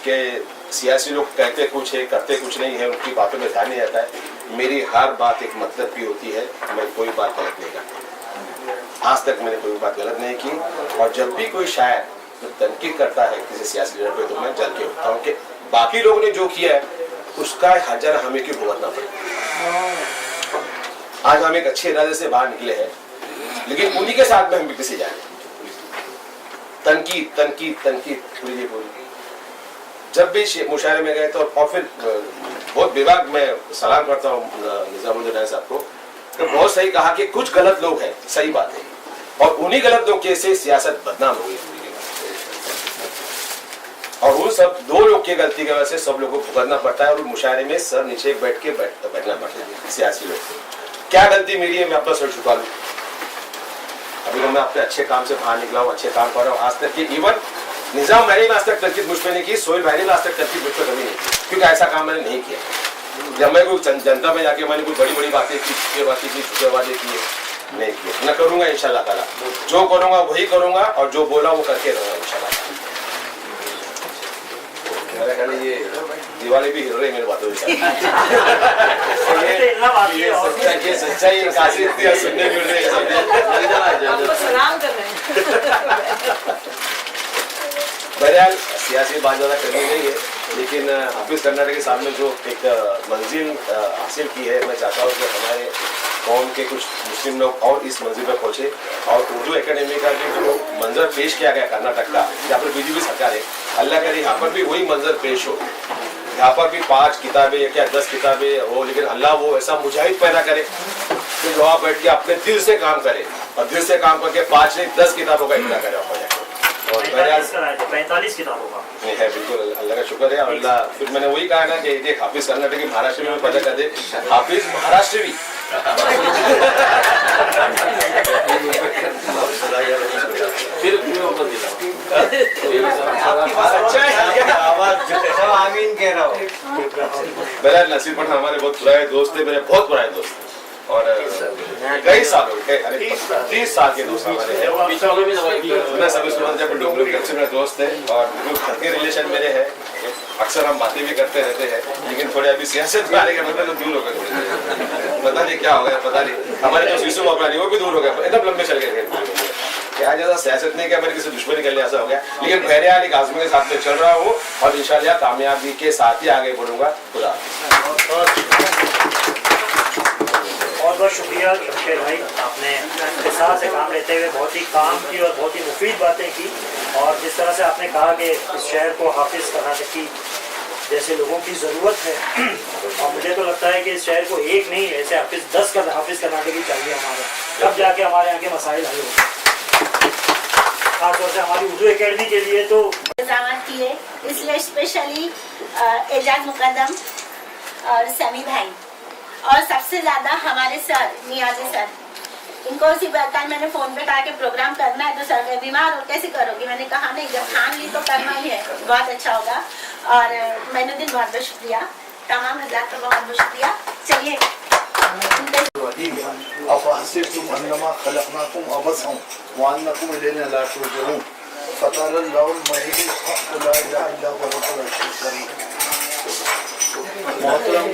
कि सियासी लोग कहते कुछ है करते कुछ नहीं है, उनकी बातों में ध्यान नहीं आता है। मेरी हर बात एक मतलब की होती है, मैं कोई बात गलत नहीं करता। आज तक मैंने कोई बात गलत नहीं की, और जब भी कोई शायर तनकीद करता है किसी सियासी लीडर पे तो मैं जल के उठता हूँ कि बाकी लोगों ने जो किया है उसका हर्जाना हमें क्यों भुगतना पड़ेगा। आज हम एक अच्छे इरादे से बाहर निकले हैं, लेकिन उन्हीं के साथ में हम भी पिसे जाए। तनकीद तनकीद तनकीद पूरी पूरी। जब भी मुशायरे में गए तो, और फिर बहुत बेबाक मैं सलाम करता हूँ निजामुद्दीन राय साहब को, तो बहुत सही कहा कि कुछ गलत लोग हैं, सही बात है, और उन्हीं गलत लोग के से सियासत बदनाम हो गई। और उन सब 2 लोग की गलती की वजह से सब लोगों को भुगतना पड़ता है, और मुशायरे में सर नीचे बैठना पड़ता है सियासी लोग। क्या गलती मेरी है, मैं अपना सर झुका लूं? अभी तो मैं अपने अच्छे काम से बाहर निकला हूँ, अच्छे काम कर रहा हूँ। आज तक की इवन निजाम मैंने भी आज तक तनकीद मुझ पर नहीं की, सोहेल भाई ने भी आज तक तनकीद मुझ पर कभी नहीं की, क्योंकि ऐसा काम मैंने नहीं किया। जब मैं कोई जनता में जाके मैंने कोई बड़ी बड़ी बातें की, चुकेबाजी की, चुकेबाजी की नहीं किए, न करूँगा इंशाल्लाह ताला। जो करूँगा वही करूँगा और जो बोला वो करके रहूँगा इंशाल्लाह। मेरा ख्याल ये दिवाली भी हिल रही मेरे बातों से। ये सच्चाई काशी सुनने मिल रही है। सलाम कर रहे हैं। बहरहाल सियासी बात ज़्यादा करनी नहीं है, लेकिन हाफिज कर्नाटक के सामने जो एक मंजिल हासिल की है, मैं चाहता हूँ कि हमारे कौम के कुछ मुस्लिम लोग और इस मंजिल पर पहुँचे और उर्दू एकेडमी का जो मंजर पेश किया गया कर्नाटक का, जहाँ पर बीजेपी सरकार है, अल्लाह करे यहाँ पर भी वही मंजर पेश हो। यहाँ पर भी 5 किताबें या क्या 10 किताबें हो, लेकिन अल्लाह वो ऐसा मुजाहिद पैदा करे कि जो आप बैठ के अपने दिल से काम करे और दिल से काम करके 5 नहीं 10 किताबों का इब्तिदा करे। और 45 किताबों का नहीं है, बिल्कुल अल्लाह का शुक्र है। अल्लाह फिर मैंने वही कहा ना कि देख हाफिज कर्नाटक की महाराष्ट्र में पैदा कर दे, हाफिज महाराष्ट्र भी फिर आमीन कह रहा हूँ। मेरा नसीर पठान हमारे बहुत पुराने दोस्त थे, मेरे बहुत पुराने दोस्त और कई सालों के 30 साल के दोस्त हमारे हैं। मैं सभी जब डोंगरी के मेरे दोस्त थे और घर के रिलेशन मेरे हैं, अक्सर हम बातें भी करते रहते हैं, लेकिन थोड़े अभी सियासत में आने के मतलब दूर हो गए, पता नहीं क्या हो गया, पता नहीं। हमारे जो शीशु अपराधी वो भी दूर हो गए, एकदम लंबे चल गए। क्या ज्यादा सियासत नहीं किया, मेरे किसी दुश्मनी कर लिया ऐसा हो गया, लेकिन बहरहाल एक आज़मी के साथ में चल रहा हूँ और इंशाल्लाह कामयाबी के साथ ही आगे बढ़ूंगा। खुदा बहुत बहुत शुक्रिया शमशेर भाई, आपने इख्तिसार से काम लेते हुए बहुत ही काम की और बहुत ही मुफीद बातें की, और जिस तरह से आपने कहा कि इस शहर को हाफिज कर्नाटकी जैसे लोगों की ज़रूरत है, और मुझे तो लगता है कि इस शहर को एक नहीं ऐसे हाफिज 10 हाफिज कर्नाटकी चाहिए हमारे, तब जाके हमारे यहाँ के मसाइल हल होंगे। खासतौर से हमारी उर्दू एकेडमी के लिए तो किए, इसलिए स्पेशली एजाज मुकद्दम और समी भाई और सबसे ज़्यादा हमारे सर नियाजी सर, इनको उसी कल मैंने फ़ोन पे कहा कि प्रोग्राम करना है, तो सर बीमार हो कैसे करोगी, मैंने कहा नहीं जब ठान ली तो करना ही है, बहुत अच्छा होगा। और मैनुद्दीन बहुत बहुत शुक्रिया, तमाम हज़रात का बहुत बहुत शुक्रिया। चलिए अफ़हसिबतुम अन्नमा खलक़नाकुम अबसन व अन्नकुम इलैना ला तुरजऊन फ़तरल्लाहुल मजीद हक़्क़ु ला इलाहा इल्ला हुवा रब्बुल अर्शिल करीम। मोहतरम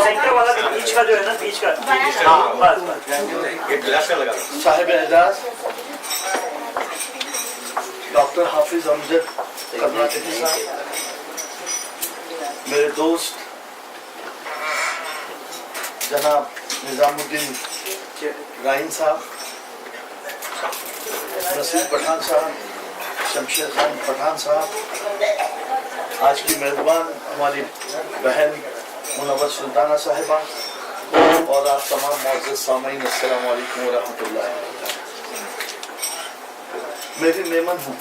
सेंटर वाला बीच का जो है ना, बीच का साहिब एजाज डॉक्टर हाफिज अमजद कर्नाटकी साहब, मेरे दोस्त जनाब निजामुद्दीन राइन साहब, नसीर पठान साहब, शमशेर खान पठान साहब, आज की मेज़बान हमारी बहन मुनव्वर सुल्ताना साहिबा, और आप तमाम मुअज़्ज़ज़ सामीन, अस्सलामु अलैकुम व रहमतुल्लाहि व बरकातहू। मेरी मेमन हूँ।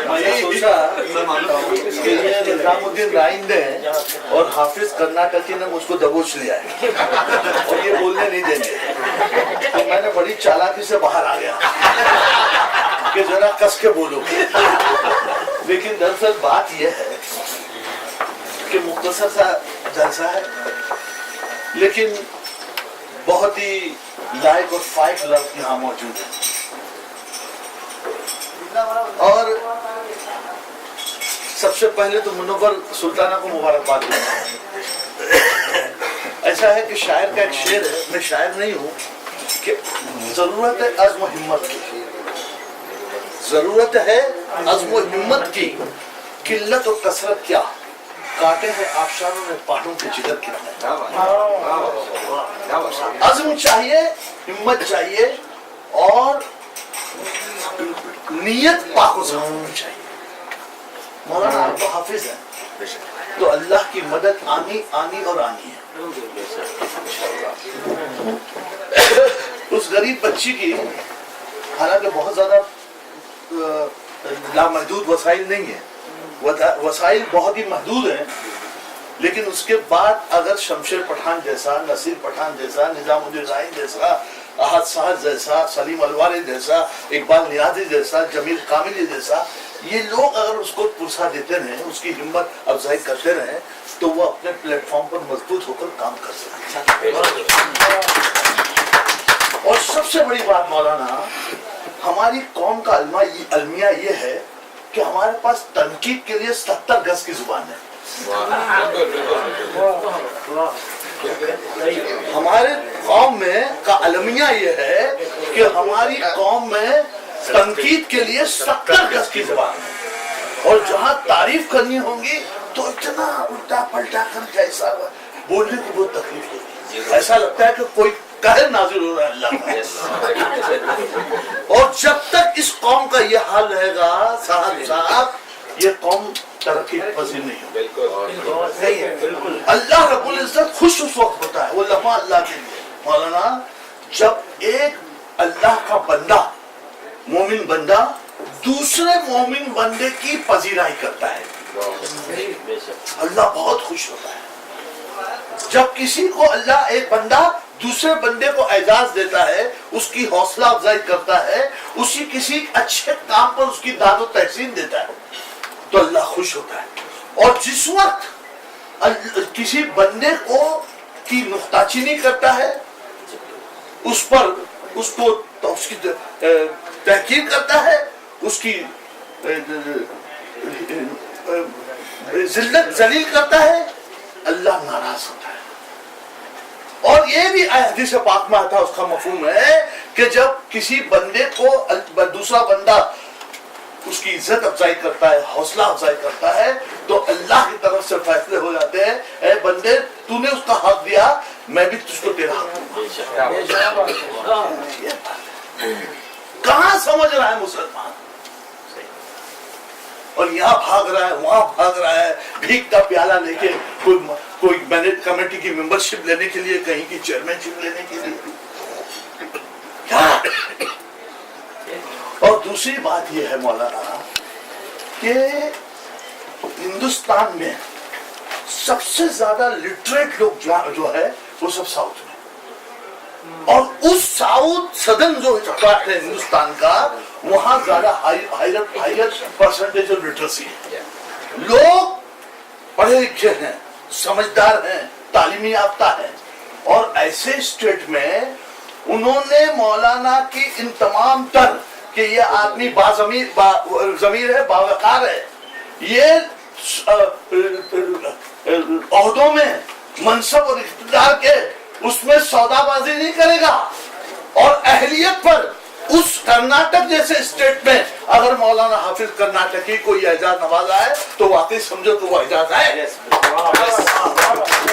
मैंने सोचा कि ये निजामुद्दीन राइन ने और हाफिज कर्नाटकी ने मुझको दबोच लिया है और ये बोलने नहीं देंगे, तो मैंने बड़ी चालाकी से बाहर आ गया कि जरा कस के बोलो। लेकिन दरअसल बात यह है कि मुख्तसर सा जलसा है, लेकिन बहुत ही लाइक और फाइक लफ्ज़ यहाँ मौजूद है, और सबसे पहले तो मुनव्वर सुल्ताना को मुबारकबाद दूंगा। ऐसा है कि शायर का एक शेर है, मैं शायर नहीं हूँ, कि जरूरत है अज़्म हिम्मत की, जरूरत है अज़्म हिम्मत की, किल्लत और कसरत क्या, काटे हैं आबशारों में पहाड़ों के जिगर कितना। अज़्म चाहिए, हिम्मत चाहिए और नियत पाको होनी चाहिए। मौलाना आप तो हाफिज है, तो अल्लाह की मदद आनी आनी और आनी है। उस गरीब बच्ची की हालांकि बहुत ज्यादा लामहदूद वसाइल नहीं है, वसाइल बहुत ही महदूद हैं, लेकिन उसके बाद अगर शमशेर पठान जैसा, नसीर पठान जैसा, निजामुद्दीन राइन जैसा, अहद साहब जैसा, सलीम अलवारी जैसा, इकबाल नियाज़ी जैसा, जमील कामिली जैसा, ये लोग अगर उसको पुरसा देते रहे, उसकी हिम्मत अफजाई करते रहे, तो वो अपने प्लेटफॉर्म पर मजबूत होकर काम कर सकते हैं। और सबसे बड़ी बात मौलाना, हमारी कौम का अलमिया ये है कि हमारे पास तनकीद के लिए 70 गज की जुबान है। हमारे कौम में का अलमिया ये है कि हमारी कौम में तनकीद के लिए 70 गज की जुबान है, और जहाँ तारीफ करनी होगी तो इतना उल्टा पलटा कर ऐसा बोलने को बहुत तकलीफ होगी, ऐसा लगता है कि कोई कहर नाजिल हो रहा है अल्लाह का। और जब तक इस कौम का ये हाल रहेगा साहब, ये कौम तरक्की पसीन नहीं होगी। अल्लाह रब्बुल इज्जत खुश उस वक्त होता है, वो लम्हा अल्लाह के लिए मौलाना, जब एक अल्लाह का बंदा, मोमिन बंदा दूसरे मोमिन बंदे की पजीराई करता है, अल्लाह बहुत खुश होता है। जब किसी को अल्लाह, एक बंदा दूसरे बंदे को एजाज देता है, उसकी हौसला अफजाई करता है, उसी किसी अच्छे काम पर उसकी दाद और तहसीन देता है, तो अल्लाह खुश होता है। और जिस वक्त किसी बंदे को की नुक्ताचीनी करता है, उस पर उसको तो उसकी तहकीर करता है, उसकी जिल्लत जलील करता है, अल्लाह नाराज होता है। और ये भी हदीस पाक में आता, उसका मफहूम है कि जब किसी बंदे को दूसरा बंदा उसकी इज्जत अफजाई करता है, हौसला अफजाई करता है, तो अल्लाह की तरफ से फैसले हो जाते हैं, ए बंदे तूने उसका हक दिया, मैं भी तुझको तेरा हक दूंगा। कहाँ समझ रहा है मुसलमान, और यहाँ भाग रहा है, वहां भाग रहा है, भीख का प्याला लेके, कोई मैनेज कमेटी की मेंबरशिप लेने के लिए, कहीं की चेयरमैनशिप लेने के लिए। और दूसरी बात यह है मौलाना कि हिंदुस्तान में सबसे ज्यादा लिटरेट लोग जो है वो सब साउथ में, और उस साउथ सदर्न जो पार्ट है हिंदुस्तान का, वहां ज्यादा हायर परसेंटेज ऑफ लिटरेसी है। लोग पढ़े लिखे हैं, समझदार हैं, तालीमी याफ्ता है, और ऐसे स्टेट में उन्होंने मौलाना की इन तमाम तर कि ये आदमी जमीर है, बावकार है, ये ओहदों में मनसब और इख्तिदार के उसमें सौदाबाजी नहीं करेगा, और अहलियत पर उस कर्नाटक जैसे स्टेट में अगर मौलाना हाफिज कर्नाटकी को ये एजाज नवाजा है, तो वाकई समझो तो वो एजाज है।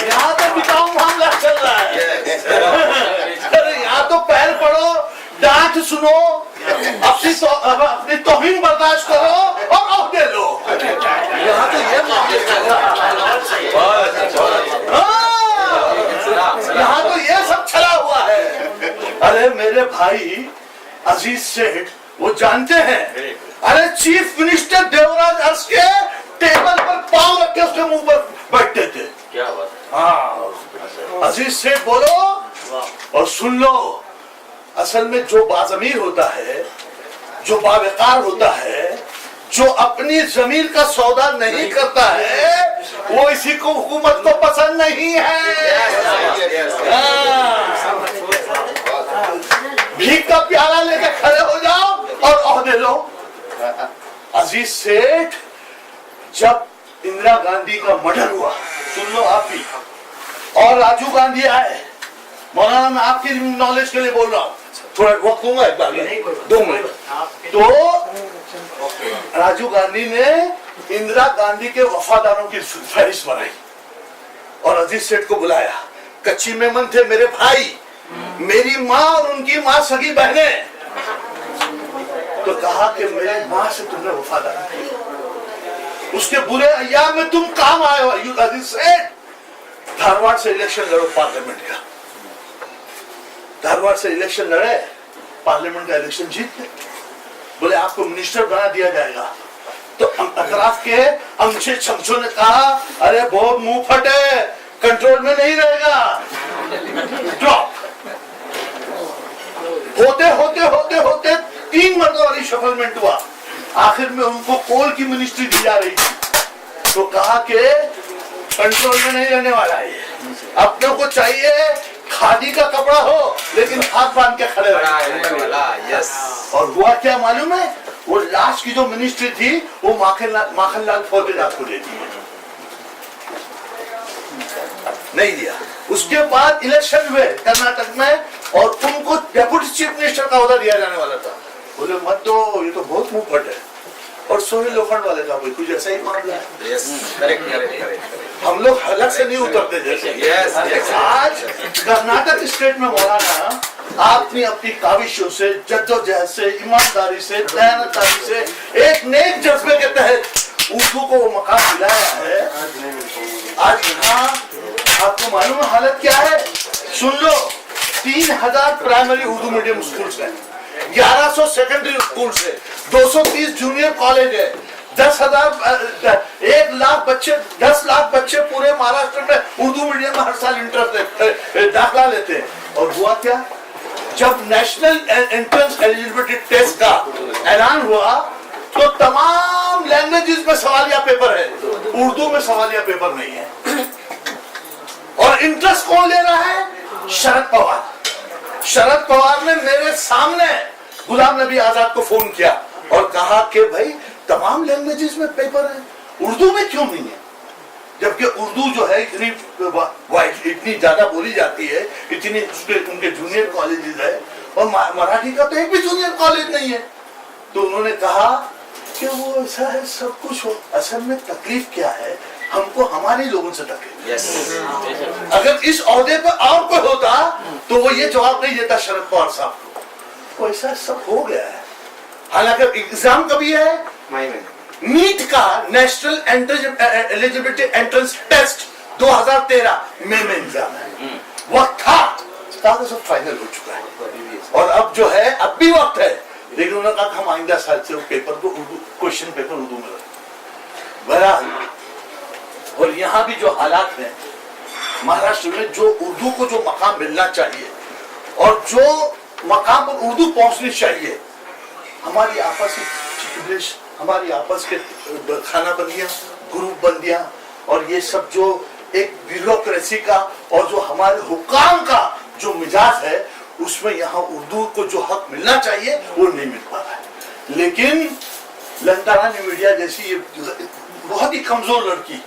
यहाँ तो बिताऊ मामला चल रहा है, यहाँ तो पैर पड़ो, डांट सुनो, अपनी तौहीन बर्दाश्त करो और ओहदे लो। यहाँ तो ये यहाँ तो ये सब चला हुआ है। अरे मेरे भाई अजीज सेठ वो जानते हैं, अरे चीफ मिनिस्टर देवराज अरस के टेबल पर पांव रख के उसके मुंह पर बैठते थे। क्या बात? हाँ अजीज सेठ बोलो और सुन लो, असल में जो बाज़मीर होता है, जो बावकार होता है, जो अपनी जमीन का सौदा नहीं करता है, वो इसी को हुकूमत को पसंद नहीं है। भीख का प्याला लेके खड़े हो जाओ और ओहदे लो। अजीज सेठ, जब इंदिरा गांधी का मर्डर हुआ, सुन लो आप भी, और राजीव गांधी आए, मौलाना मैं आपकी नॉलेज के लिए बोल रहा हूँ, थोड़ा वक्त दूंगा, एक बार 2 मिनट। तो राजीव गांधी ने इंदिरा गांधी के वफादारों की फहरिस्त बनाई और अजीज सेठ को बुलाया। कच्ची मेमन थे मेरे भाई, मेरी माँ और उनकी माँ सगी बहने, तो कहा कि मेरी माँ से तुमने वफादारी की, उसके बुरे अय्याम में तुम काम आए हो। अजीज सेठ, धारवाड़ से इलेक्शन लड़ो पार्लियामेंट का, धारवाड़ से इलेक्शन लड़े, पार्लियामेंट का इलेक्शन जीत गए, बोले आपको मिनिस्टर बना दिया जाएगा। तो अतराफ के अंशे शमशों ने कहा अरे बहुत मुंह फटे, कंट्रोल में नहीं रहेगा, ड्रॉप। होते होते होते होते 3 मरतबा रिशफलमेंट हुआ, आखिर में उनको कोल की मिनिस्ट्री दी जा रही थी। तो कहा कि कंट्रोल में नहीं रहने वाला है, अपने को चाहिए खादी का कपड़ा हो लेकिन हाथ बांध के खड़े रहे। और हुआ क्या मालूम है, वो लास्ट की जो मिनिस्ट्री थी वो माखनलाल फौजेदार को दे दी, नहीं दिया। उसके बाद इलेक्शन हुए कर्नाटक में और उनको डेप्यूटी चीफ मिनिस्टर का ओहदा दिया जाने वाला था, बोले मत दो, ये तो बहुत मुंह फट है। और सोहेल लोखंड वाले का कुछ ऐसा ही मामला है। करेक्ट। हम लोग हलक से नहीं उतरते जैसे। आज कर्नाटक स्टेट में मौलाना आपने अपनी काविशों से, जद्दोजहद से, ईमानदारी से, दयानतदारी से, एक नेक जज्बे के तहत उर्दू को वो मकाम दिलाया है। आज यहाँ आपको मालूम है हालत क्या है, सुन लो, 3000 प्राइमरी उर्दू मीडियम स्कूल्स हैं, 1100 सेकेंडरी स्कूल्स है, 230 जूनियर कॉलेज है, 1 लाख बच्चे, 10 लाख बच्चे पूरे महाराष्ट्र में उर्दू मीडियम में हर साल इंटर दाखिला लेते हैं। और हुआ क्या, जब नेशनल एंट्रेंस एलिजिबिलिटी टेस्ट का ऐलान हुआ तो तमाम लैंग्वेजेस में सवालिया पेपर है, उर्दू में सवालिया पेपर नहीं है। और इंटरेस्ट कौन ले रहा है, शरद पवार। शरद पवार ने मेरे सामने गुलाम नबी आजाद को फोन किया और कहा कि भाई तमाम लैंग्वेजेस में पेपर है, उर्दू में क्यों नहीं है, जबकि उर्दू जो है इतनी ज्यादा बोली जाती है, इतनी उनके जूनियर कॉलेजेस है, और मराठी का तो एक भी जूनियर कॉलेज नहीं है। तो उन्होंने कहा कि वो ऐसा है, सब कुछ हो, असल में तकलीफ क्या है, हमको हमारे लोगों से तकलीफ। अगर इस ओहदे पर और कोई होता तो वो ये जवाब नहीं देता शरद पवार साहब को, ऐसा सब हो गया है। हालांकि एग्जाम कभी है, नीट का नेशनल एलिजिबिलिटी एंट्रेंस टेस्ट 2013 में एग्जाम है, वक्त था, सब फाइनल हो चुका है और अब जो है अब भी वक्त है, लेकिन उन्होंने कहा हम आइंदा साल से पेपर को उर्दू, क्वेश्चन पेपर उर्दू में रखें। बहरहाल, और यहाँ भी जो हालात हैं महाराष्ट्र में, जो उर्दू को जो मकाम मिलना चाहिए और जो मकाम पर उर्दू पहुंचनी चाहिए, हमारी आपस की, हमारी आपस के खाना बंदियां, ग्रुप बंदियां और ये सब जो एक ब्यूरोक्रेसी का और जो हमारे हुकाम का जो मिजाज है, उसमें यहाँ उर्दू को जो हक मिलना चाहिए वो नहीं मिल पा रहा है। लेकिन लंतारानी मीडिया जैसी ये बहुत ही कमजोर लड़की,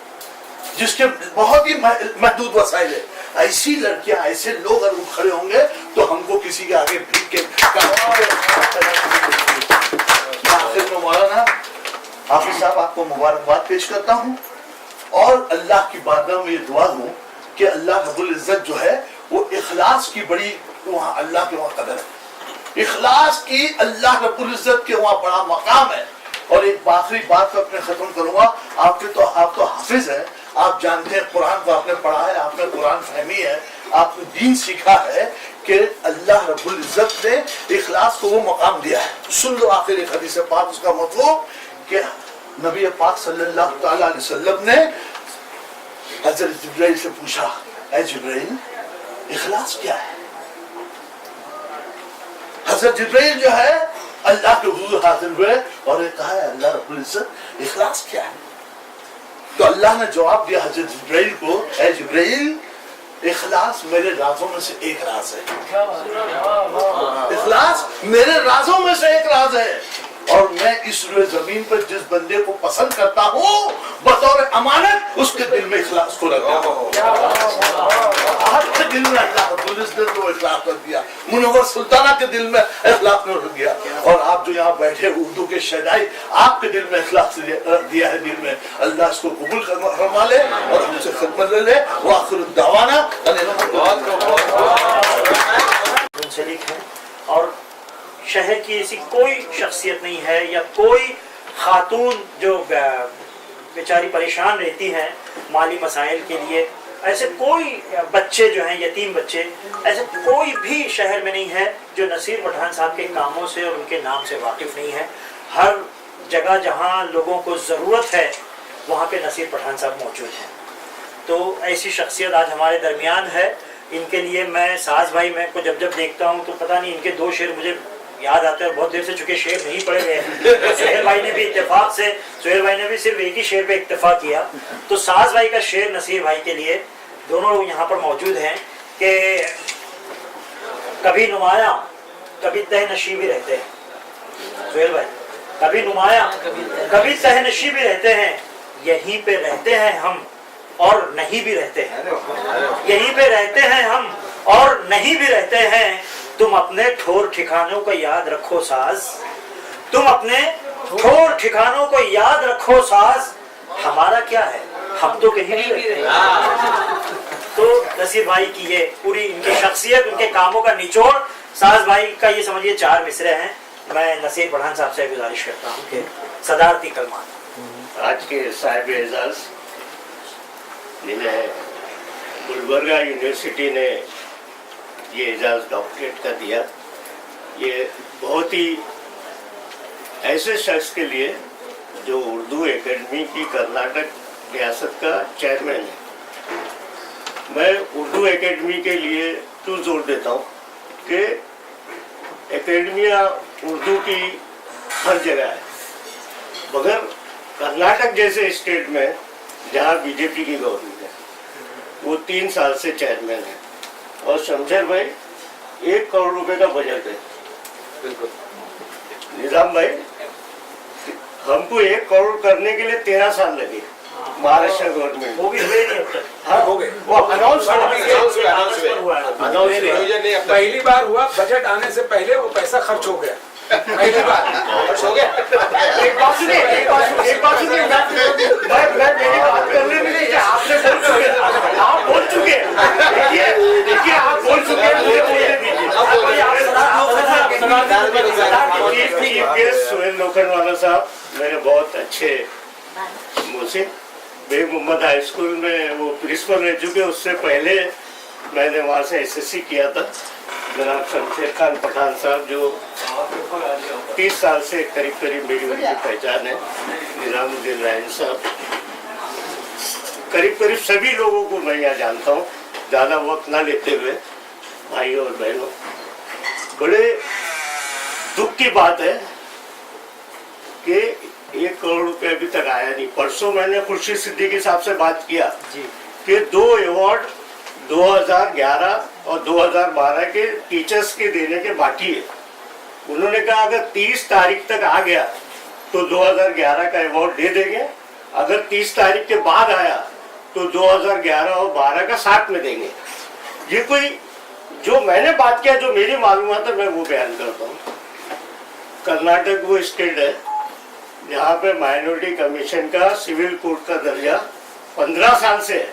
जिसके बहुत ही महदूद वसाइल है, ऐसी लड़कियां, ऐसे लोग अगर खड़े होंगे तो हमको किसी के आगे भीख के आखिर में मौलाना हाफिज साहब आपको मुबारकबाद पेश करता हूँ और अल्लाह की बारगाह में ये दुआ हूँ कि अल्लाह रब्बुल इज्जत जो है वो इखलास की बड़ी, वहाँ अल्लाह के वहाँ कदर है, इखलास की अल्लाह रब्बुल इज्जत के वहाँ बड़ा मकाम है। और एक आखिरी बात को अपने खत्म करूंगा, आप तो हाफिज है, आप जानते हैं कुरान को आपने पढ़ा है, आपने कुरान फहमी है, आपने दीन सीखा है कि अल्लाह रब्बुल इज्जत ने इखलास को वो मकाम दिया है। सुन लो आखिर एक हदीस पाक, उसका मतलब कि नबी पाक सल्लल्लाहु अलैहि वसल्लम ने हजरत जिब्राइल से पूछा, ऐ जिब्राइल इखलास क्या है। हजरत जिब्राइल जो है अल्लाह के हुजूर हाजिर हुए और ये कहा है अल्लाह रब्बुल इज्जत इखलास क्या है। तो अल्लाह ने जवाब दिया हजरत जिब्राइल को, ऐ जिब्राइल इखलास मेरे राजों में से एक राज है, इखलास मेरे राजों में से एक राज है और मैं इस रुए जमीन पर जिस बंदे को पसंद करता हूँ बतौर अमानत उसके दिल में इखलास को रखता हूँ। आपके दिल में अल्लाह रब्बुल इज्जत को इखलास रख दिया, मुनव्वर सुल्ताना के दिल में इखलास ने रख दिया और आप जो यहाँ बैठे उर्दू के शहदाई, आपके दिल में इखलास दिया है दिल में। अल्लाह इसको कबूल फरमा ले और हमसे खिदमत ले ले। वो आखिर दावाना मुंसलिक है और शहर की ऐसी कोई शख्सियत नहीं है या कोई खातून जो बेचारी परेशान रहती हैं माली मसाइल के लिए, ऐसे कोई बच्चे जो हैं यतीम बच्चे, ऐसे कोई भी शहर में नहीं है जो नसीर पठान साहब के कामों से और उनके नाम से वाकिफ नहीं है। हर जगह जहाँ लोगों को ज़रूरत है वहाँ पे नसीर पठान साहब मौजूद हैं। तो ऐसी शख्सियत आज हमारे दरमियान है। इनके लिए मैं साज भाई मैं को जब देखता हूँ तो पता नहीं इनके 2 शेर मुझे याद आते हैं, बहुत देर से चुके शेर नहीं पड़े हुए हैं। सुहेल भाई ने भी इत्तेफाक से सुहेल भाई ने भी सिर्फ एक ही शेर पे इत्तेफाक किया। तो साज भाई का शेर नसीर भाई के लिए, दोनों लोग यहाँ पर मौजूद हैं कि कभी नुमाया कभी तह नशी भी रहते हैं। सुहेल भाई, कभी नुमाया कभी तह नशी भी रहते हैं, यहीं पे रहते हैं हम और नहीं भी रहते हैं, यहीं पे रहते हैं हम और नहीं भी रहते हैं। तुम अपने ठोर ठिकानों को याद रखो साज, तुम अपने ठोर ठिकानों को याद रखो साज, हमारा क्या है हम तो कहीं नहीं रहते। तो नसीर भाई की ये पूरी इनकी शख्सियत, उनके कामों का निचोड़, साज भाई का ये समझिए 4 मिसरे हैं। मैं नसीर पठान साहब से गुजारिश करता हूँ कि सदारती कलमात। आज के साहिब एजाज जिन्हें गुलबर्गा यूनिवर्सिटी ने ये एजाज डॉक्टरेट का दिया, ये बहुत ही ऐसे शख्स के लिए जो उर्दू एकेडमी की कर्नाटक रियासत का चेयरमैन है। मैं उर्दू एकेडमी के लिए क्यों जोर देता हूँ कि एकेडमियाँ उर्दू की हर जगह है, मगर कर्नाटक जैसे स्टेट में जहाँ बीजेपी की गवर्नमेंट है, वो 3 साल से चेयरमैन है। और शमशेर भाई 1 करोड़ रुपए का बजट है। बिल्कुल निजाम भाई, हमको 1 करोड़ करने के लिए 13 साल लगे महाराष्ट्र गवर्नमेंट। वो भी हुए नहीं अब तक। हाँ हो गए, वो अनाउंस पहली बार हुआ, बजट आने से पहले वो पैसा खर्च हो गया, पहली बार खर्च हो गया। एक बात सुनिए, मैं मेरी बात करने में नहीं, आपने बोल चुके, आप बोल चुके, देखिए आप बोल चुके, मुझे बोलने दीजिए। सुहेल लोखंडवाला साहब मेरे बहुत अच्छे मुझसे बेग मोहम्मद हाई स्कूल में वो प्रिंसिपल रह चुके, उससे पहले मैंने वहाँ से SSC किया था। जनाब शमशेर खान पठान साहब जो 30 साल से करीब मेरी उनकी पहचान है। निजामुद्दीन रायन साहब, करीब सभी लोगों को मैं यहाँ जानता हूँ। ज़्यादा वक्त ना लेते हुए भाई और बहनों, बड़े दुख की बात है कि 1 करोड़ रुपए अभी तक आया नहीं। परसों मैंने खुर्शीद सिद्दीकी साहब से बात किया कि 2 अवार्ड 2011 और 2012 के टीचर्स के देने के बाकी है। उन्होंने कहा अगर 30 तारीख तक आ गया तो 2011 का अवार्ड दे देंगे, अगर 30 तारीख के बाद आया तो 2011 और 12 का साथ में देंगे। ये कोई जो मैंने बात किया, जो मेरी मालूमात है, मैं वो बयान करता हूँ। कर्नाटक वो स्टेट है जहाँ पे माइनॉरिटी कमीशन का सिविल कोर्ट का दर्जा 15 साल से है।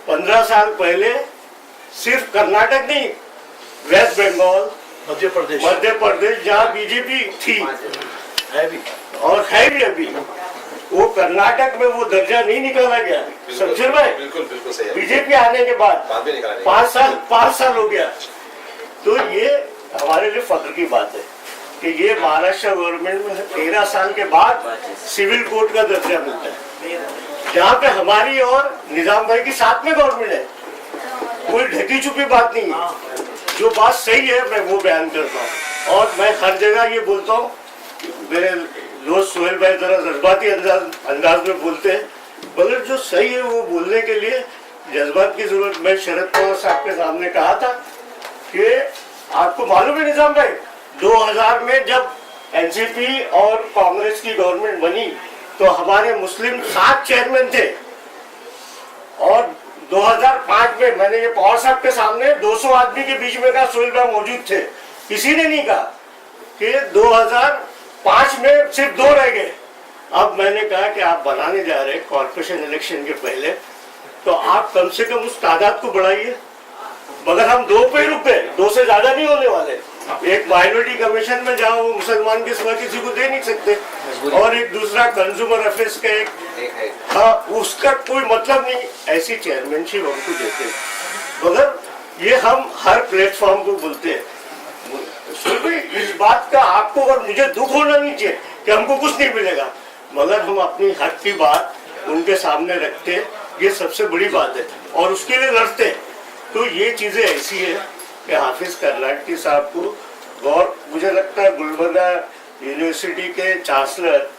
15 साल पहले सिर्फ कर्नाटक नहीं, वेस्ट बंगाल, मध्य प्रदेश जहाँ बीजेपी थी है भी और है भी अभी, वो कर्नाटक में वो दर्जा नहीं निकाला गया। शमशेर भाई, बिल्कुल सही है। बीजेपी आने के बाद 5 साल हो गया। तो ये हमारे लिए फख्र की बात है कि ये महाराष्ट्र गवर्नमेंट में 13 साल के बाद सिविल कोर्ट का दर्जा मिलता है, जहाँ पे हमारी और निजाम भाई की साथ में गवर्नमेंट है। कोई ढकी छुपी बात नहीं है, जो बात सही है मैं वो बयान करता हूँ। और मैं हर जगह ये बोलता हूँ, मेरे दोस्त सुहेल भाई जरा जज्बाती अंदाज में बोलते हैं, मगर जो सही है वो बोलने के लिए जज्बात की जरूरत। मैं शरद पवार साहब के सामने कहा था कि आपको मालूम है निजाम भाई, 2000 में जब एनसीपी और कांग्रेस की गवर्नमेंट बनी तो हमारे मुस्लिम 7 चेयरमैन थे, और 2005 में मैंने ये पवार साहब के सामने 200 आदमी के बीच में कहा, सुहेल भाई मौजूद थे, किसी ने नहीं कहा कि 2005 में सिर्फ 2 रह गए। अब मैंने कहा कि आप बनाने जा रहे हैं कॉर्पोरेशन इलेक्शन के पहले, तो आप कम से कम उस तादाद को बढ़ाइए। मगर हम 2 पे रुक गए, 2 से ज्यादा नहीं होने वाले। एक माइनॉरिटी कमीशन में जहाँ वो मुसलमान के सिवा किसी को दे नहीं सकते, और एक दूसरा कंज्यूमर अफेयर्स का एक हाँ, उसका कोई मतलब नहीं। ऐसी चेयरमैनशिप हमको देते हैं, मगर ये हम हर प्लेटफॉर्म को बोलते हैं। इस बात का आपको और मुझे दुख होना नहीं चाहिए कि हमको कुछ नहीं मिलेगा, मगर हम अपनी हक की बात उनके सामने रखते, ये सबसे बड़ी बात है, और उसके लिए लड़ते। तो ये चीज़ें ऐसी है कि हाफिज कर्नाटकी साहब को, और मुझे लगता है गुलबर्गा यूनिवर्सिटी के चांसलर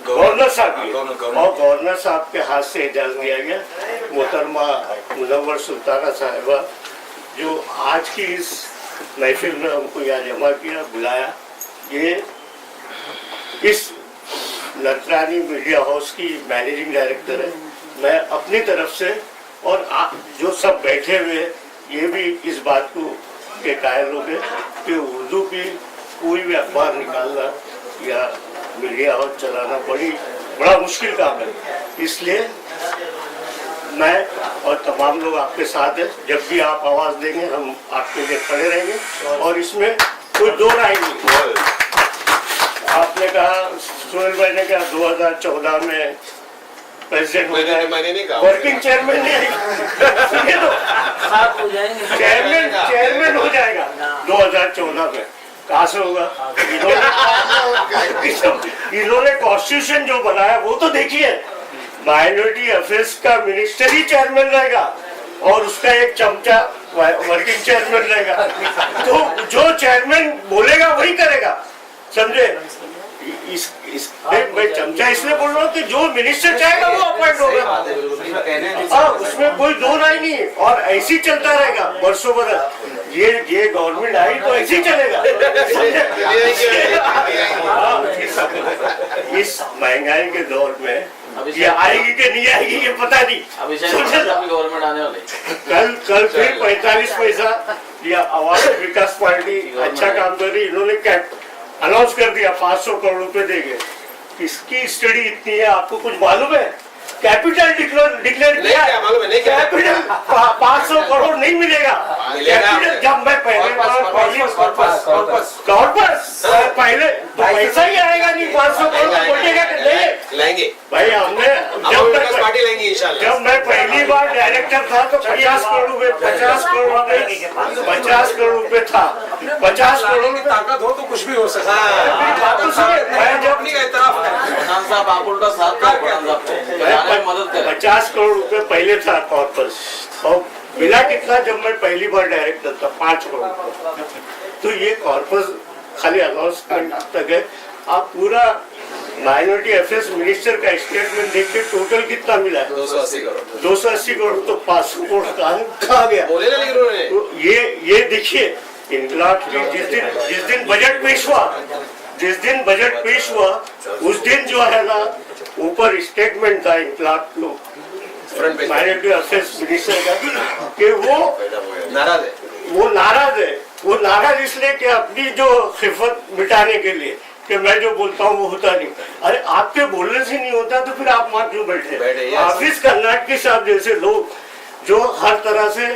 गवर्नर साहब और गवर्नर साहब के हाथ से इजाज़त दिया गया, मोहतरमा मुनव्वर सुल्ताना साहिबा जो आज की इस महफिल में हमको यहाँ जमा किया, बुलाया। ये इस नटरानी मीडिया हाउस की मैनेजिंग डायरेक्टर है। मैं अपनी तरफ से और जो सब बैठे हुए ये भी इस बात को के कायल हो गए कि उर्दू की कोई भी अखबार निकालना या मीडिया हाउस चलाना बड़ा मुश्किल काम है। इसलिए मैं और तमाम लोग आपके साथ हैं, जब भी आप आवाज़ देंगे हम आपके लिए खड़े रहेंगे, और इसमें कोई दो राय नहीं। आपने कहा, सुहेल भाई ने कहा 2014 में प्रेसिडेंट वर्किंग चेयरमैन नहीं चेयरमैन हो जाएगा 2014 में, कहाँ से होगा? इन्होंने कॉन्स्टिट्यूशन जो बनाया वो तो देखिए, माइनॉरिटी अफेयर्स का मिनिस्टर ही चेयरमैन रहेगा और उसका एक चमचा वर्किंग चेयरमैन रहेगा। तो जो चेयरमैन बोलेगा वही करेगा, समझे? मैं चमचा इसलिए बोल रहा हूँ कि जो मिनिस्टर चाहेगा वो अपॉइंट होगा। हाँ, उसमें कोई दो राय नहीं, और ऐसे ही चलता रहेगा बरसों बरस। ये गवर्नमेंट आई तो ऐसे ही चलेगा। इस महंगाई के दौर में ये आएगी कि नहीं आएगी ये पता नहीं। गवर्नमेंट आने वाली कल फिर 45 पैसा या आवाम विकास पार्टी अच्छा काम कर रही, इन्होंने अनाउंस कर दिया 500 करोड़ रुपए देंगे। इसकी स्टडी इतनी है, आपको कुछ मालूम है? कैपिटल डिक्लेयर किया, कैपिटल 500 करोड़ नहीं मिलेगा। कैपिटल जब मैं पहले कॉर्पस पहले तो पैसा ही आएगा नहीं, 500 करोड़ बोलेगा कि लेंगे भाई। हमने जब मैं पहली बार डायरेक्टर था तो 50 करोड़ रुपए 50 करोड़ रुपए था। 50 करोड़ की ताकत हो तो कुछ भी हो सकता है। मैं जब 50 करोड़ रुपए पहले था कॉर्पस, और मिला कितना जब मैं पहली बार डायरेक्टर था? 5 करोड़। तो ये कॉर्पस खाली अनाउंसमेंट तक है। आप पूरा माइनॉरिटी अफेयर्स मिनिस्टर का स्टेटमेंट देखिए, टोटल कितना मिला है? 280 करोड़। तो 500 करोड़ कहाँ गया? तो ये देखिए, इनकलाब जिस दिन बजट पेश हुआ उस दिन जो है ना, ऊपर स्टेटमेंट था इनकलाब को माइनॉरिटी अफेयर्स मिनिस्टर का कि वो नाराज इसलिए कि अपनी जो खिफत मिटाने के लिए कि मैं जो बोलता हूँ वो होता नहीं। अरे आपके बोलने से नहीं होता तो फिर आप वहां क्यों बैठे? हाफिज कर्नाटकी साहब जैसे लोग जो हर तरह से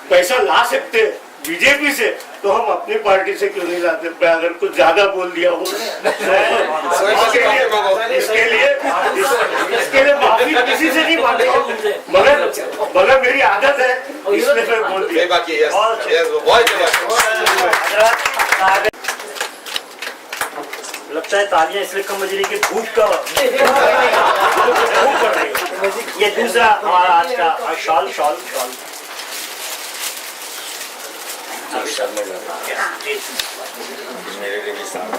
पैसा ला सकते हैं बीजेपी से, तो हम अपनी पार्टी से क्यों नहीं लाते? अगर कुछ ज्यादा बोल दिया हो इसके लिए माफी किसी से नहीं मांगता हूँ, मगर मेरी आदत है, इसलिए मैं बोल दिया। लगता है तालियां इसलिए कम बज रही कि भूख पड़ रही है। ये दूसरा हमारा आज का शॉल मेरे लिए भी साथ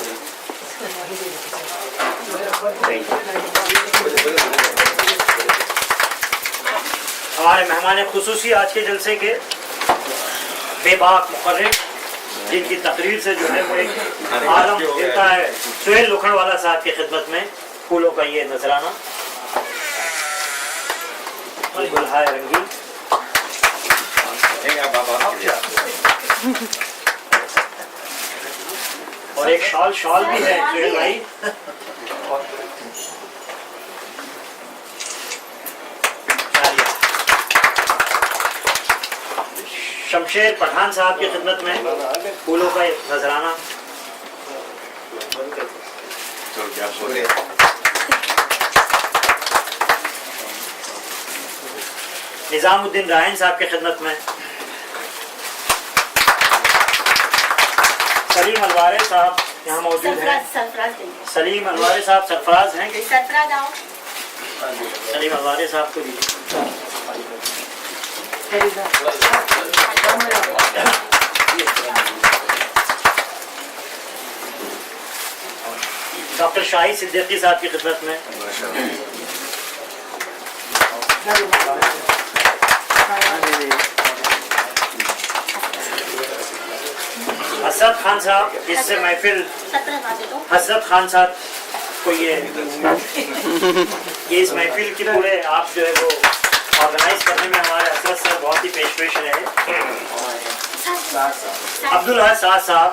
हमारे मेहमान खुसूसी आज के जलसे के बेबाक मुकर्रिर, जिनकी तकरीर से जो है वो एक आलम देता है, सुहेल लोखंडवाला साहब की खिदमत में फूलों का ये नजराना गुलहार रंगीन। और एक शॉल भी है सुहेल भाई। शमशेर पठान साहब की खिदमत में फूलों का नजराना। निजामुद्दीन रायन साहब की खिदमत में सलीम अलवारे साहब यहाँ मौजूद हैं। सरफराज देंगे। सलीम अलवारे साहब सरफराज हैं कि सरफराज आओ। सलीम अलवारे साहब को दीजिए। डॉक्टर शाही सिद्दीकी साहब की खिदमत में हसरत खान साहब, इससे महफिल हसरत खान साहब को ये इस महफिल की पूरे आप जो है वो ऑर्गेनाइज करने में हमारे हसरत सर बहुत ही पेशवेश रहे। अब्दुल हक साद साहब,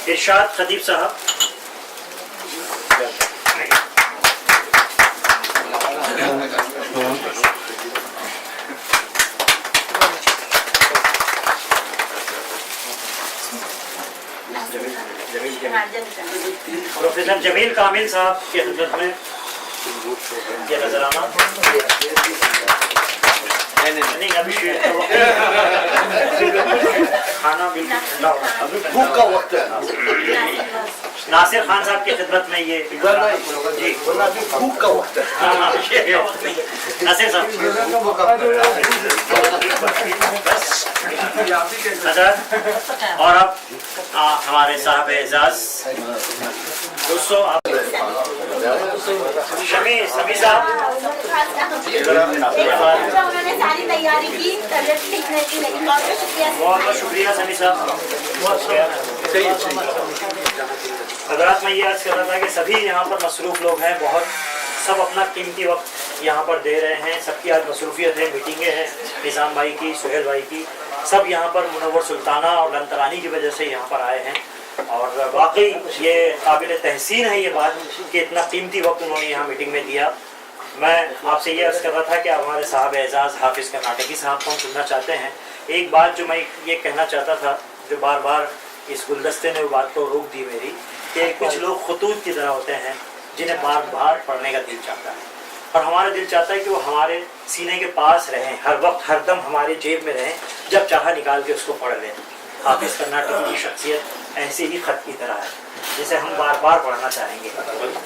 इरशाद खतीब साहब, प्रोफेसर जमील कामिल साहब की खिदमत में ये नजराना। नहीं अभी खाना बिल्कुल ठंडा होगा, अभी भूख का वक्त है। नासिर खान साहब की खिदमत में ये जी वरना अभी भूख का वक्त है। नासिर साहब और अब हमारे साहब एजाज दोस्तों आप शमी साहब, उन्होंने सारी तैयारी की, तबीयत ठीक नहीं थी लेकिन बहुत शुक्रिया। बहुत शुक्रिया शमी साहब। हजरात मैं ये अर्ज कर रहा था कि सभी यहाँ पर मसरूफ़ लोग हैं, बहुत सब अपना कीमती वक्त यहाँ पर दे रहे हैं। सबकी आज मसरूफियत है, मीटिंगें हैं निज़ाम भाई की, सुहेल भाई की, सब यहाँ पर मुनव्वर सुल्ताना और लंतरानी की वजह से यहाँ पर आए हैं। और वाकई ये काबिल तहसीन है ये बात कि इतना कीमती वक्त उन्होंने यहाँ मीटिंग में दिया। मैं आपसे ये अर्ज़ कर रहा था कि हमारे साहब एजाज़ हाफिज़ कर्नाटकी साहब को हम सुनना चाहते हैं। एक बात जो मैं ये कहना चाहता था, जो बार बार इस गुलदस्ते ने वो बात को रोक दी मेरी, कि कुछ लोग खतूत की तरह होते हैं जिन्हें बार बार पढ़ने का दिल चाहता है, और हमारा दिल चाहता है कि वो हमारे सीने के पास रहें, हर वक्त हर दम हमारे जेब में रहें, जब चाहा निकाल के उसको पढ़ लें। हाफिज़ कर्नाटकी की शख्सियत ऐसी ही ख़त की तरह है जिसे हम बार बार पढ़ना चाहेंगे।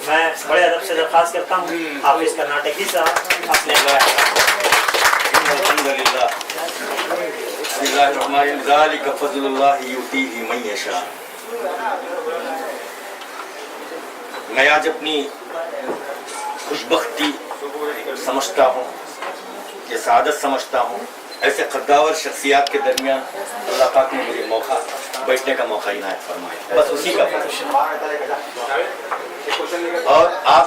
मैं बड़े अदब से दरख्वास्त करता हूँ हाफिज़ कर्नाटकी साहब अपने मैं आज अपनी खुशबख्ती समझता हूँ, ये सादत समझता हूँ, ऐसे कद्दावर शख्सियात के दरमियान अल्लाह पाक ने मुझे मौका, बैठने का मौका इनायत फरमाया, बस उसी का। और आप